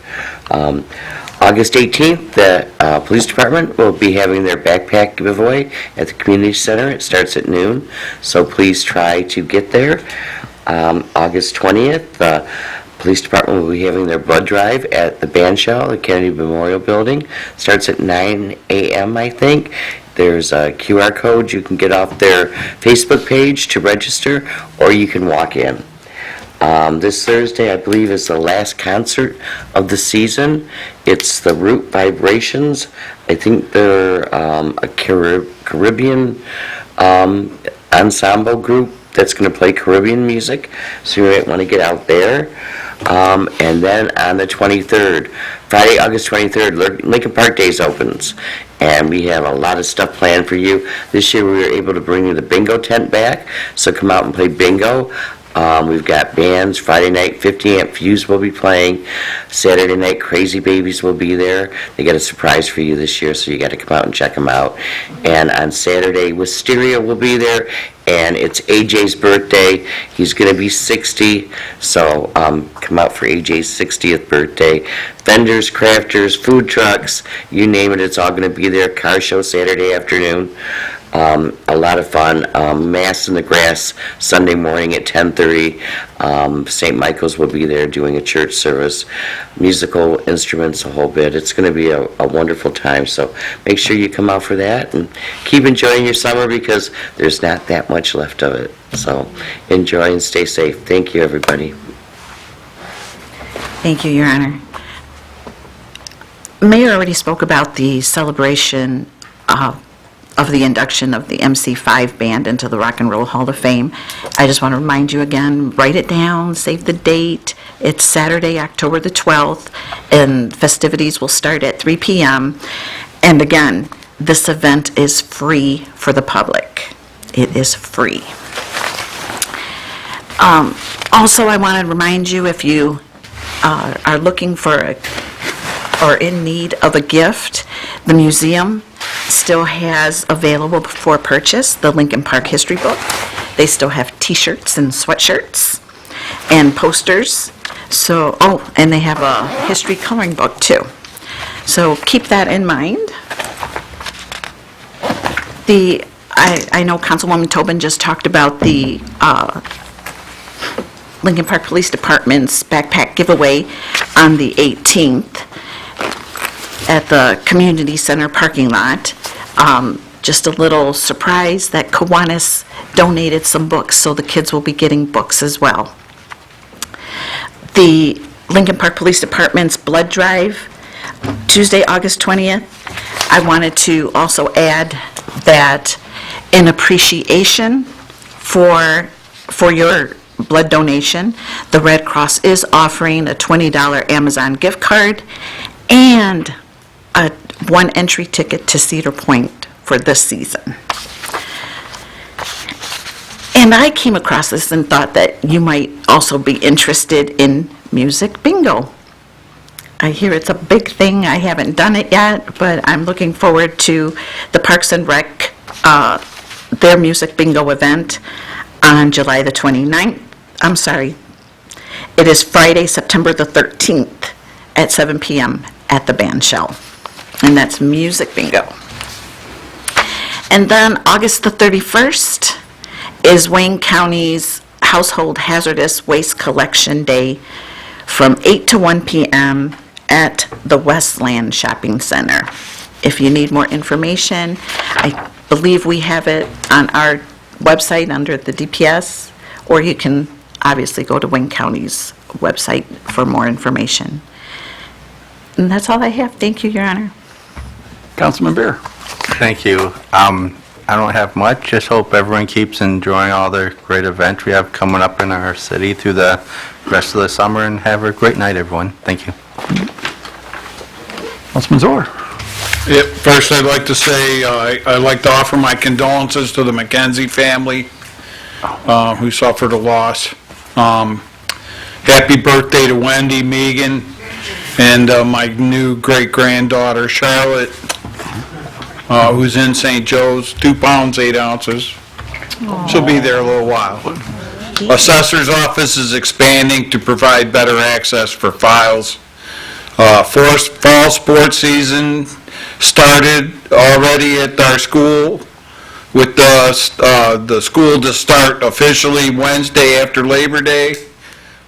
August 18th, the police department will be having their backpack giveaway at the community center. It starts at noon, so please try to get there. August 20th, the police department will be having their blood drive at the band shell, the Kennedy Memorial Building. Starts at 9 a.m., I think. There's a QR code you can get off their Facebook page to register, or you can walk in. This Thursday, I believe, is the last concert of the season. It's the Root Vibrations. I think they're a Caribbean ensemble group that's going to play Caribbean music, so you might want to get out there. And then on the 23rd, Friday, August 23rd, Lincoln Park Days opens, and we have a lot of stuff planned for you. This year we were able to bring the bingo tent back, so come out and play bingo. We've got bands. Friday night, 50 Amp Fuse will be playing. Saturday night, Crazy Babies will be there. They got a surprise for you this year, so you got to come out and check them out. And on Saturday, Wisteria will be there, and it's AJ's birthday. He's going to be 60, so come out for AJ's 60th birthday. Vendors, crafters, food trucks, you name it, it's all going to be there. Car show Saturday afternoon. A lot of fun. Mass in the Grass Sunday morning at 10:30. St. Michael's will be there doing a church service. Musical instruments, a whole bit. It's going to be a wonderful time, so make sure you come out for that and keep enjoying your summer because there's not that much left of it. So enjoy and stay safe. Thank you, everybody. Thank you, Your Honor. Mayor already spoke about the celebration of the induction of the MC5 band into the Rock and Roll Hall of Fame. I just want to remind you again, write it down, save the date. It's Saturday, October the 12th, and festivities will start at 3 p.m. And again, this event is free for the public. It is free. Also, I want to remind you, if you are looking for or in need of a gift, the museum still has available for purchase the Lincoln Park History Book. They still have t-shirts and sweatshirts and posters. So, and they have a history coloring book too. So keep that in mind. I know Councilwoman Tobin just talked about the Lincoln Park Police Department's backpack giveaway on the 18th at the Community Center parking lot. Just a little surprise that Kiwanis donated some books, so the kids will be getting books as well. The Lincoln Park Police Department's blood drive, Tuesday, August 20th. I wanted to also add that in appreciation for your blood donation, the Red Cross is offering a $20 Amazon gift card and a one entry ticket to Cedar Point for this season. And I came across this and thought that you might also be interested in music bingo. I hear it's a big thing. I haven't done it yet, but I'm looking forward to the Parks and Rec, their music bingo event on July the 29th. I'm sorry. It is Friday, September the 13th at 7 p.m. at the band shell. And that's music bingo. And then August the 31st is Wayne County's Household Hazardous Waste Collection Day from 8 to 1 p.m. at the Westland Shopping Center. If you need more information, I believe we have it on our website under the DPS, or you can obviously go to Wayne County's website for more information. And that's all I have. Thank you, Your Honor. Councilman Beer. Thank you. I don't have much, just hope everyone keeps enjoying all the great events we have coming up in our city through the rest of the summer, and have a great night, everyone. Thank you. Councilman Zoer. Yep, first I'd like to say, I'd like to offer my condolences to the McKenzie family who suffered a loss. Happy birthday to Wendy, Megan, and my new great-granddaughter, Charlotte, who's in St. Joe's, 2 pounds, 8 ounces. She'll be there a little while. Assessor's office is expanding to provide better access for files. Fall sports season started already at our school, with the school to start officially Wednesday after Labor Day.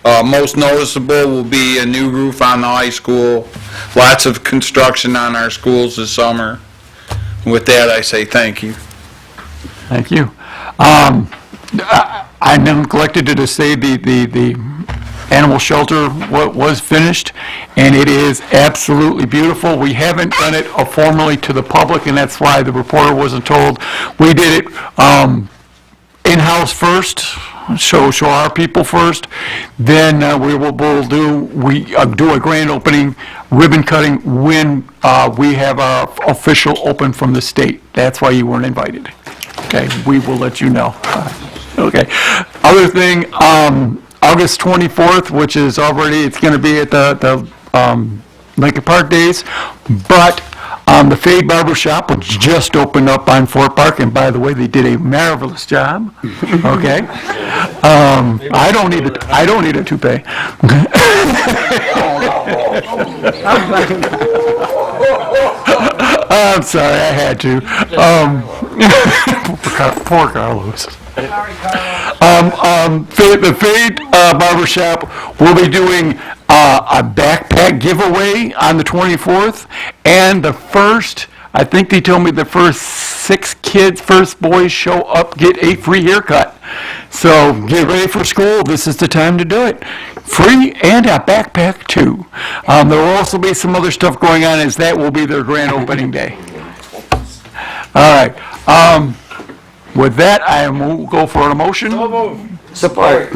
Most noticeable will be a new roof on the high school. Lots of construction on our schools this summer. With that, I say thank you. Thank you. I neglected to say the animal shelter was finished, and it is absolutely beautiful. We haven't done it formally to the public, and that's why the reporter wasn't told. We did it in-house first, show our people first. Then we will do a grand opening, ribbon cutting when we have our official open from the state. That's why you weren't invited. Okay, we will let you know. Okay. Other thing, August 24th, which is already, it's going to be at the Lincoln Park Days, but the Fade Barber Shop, which just opened up on Fort Park, and by the way, they did a marvelous job, okay? I don't need a toupee. I'm sorry, I had to. Poor Carlos. The Fade Barber Shop will be doing a backpack giveaway on the 24th, and I think they told me the first 6 boys show up, get a free haircut. So get ready for school, this is the time to do it. Free and a backpack too. There will also be some other stuff going on, as that will be their grand opening day. All right. With that, I will go for a motion. Support.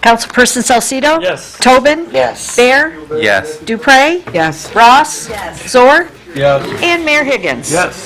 Councilperson Salcido? Yes. Tobin? Yes. Bear? Yes. Dupre? Yes. Ross? Zor? Yes. And Mayor Higgins? Yes.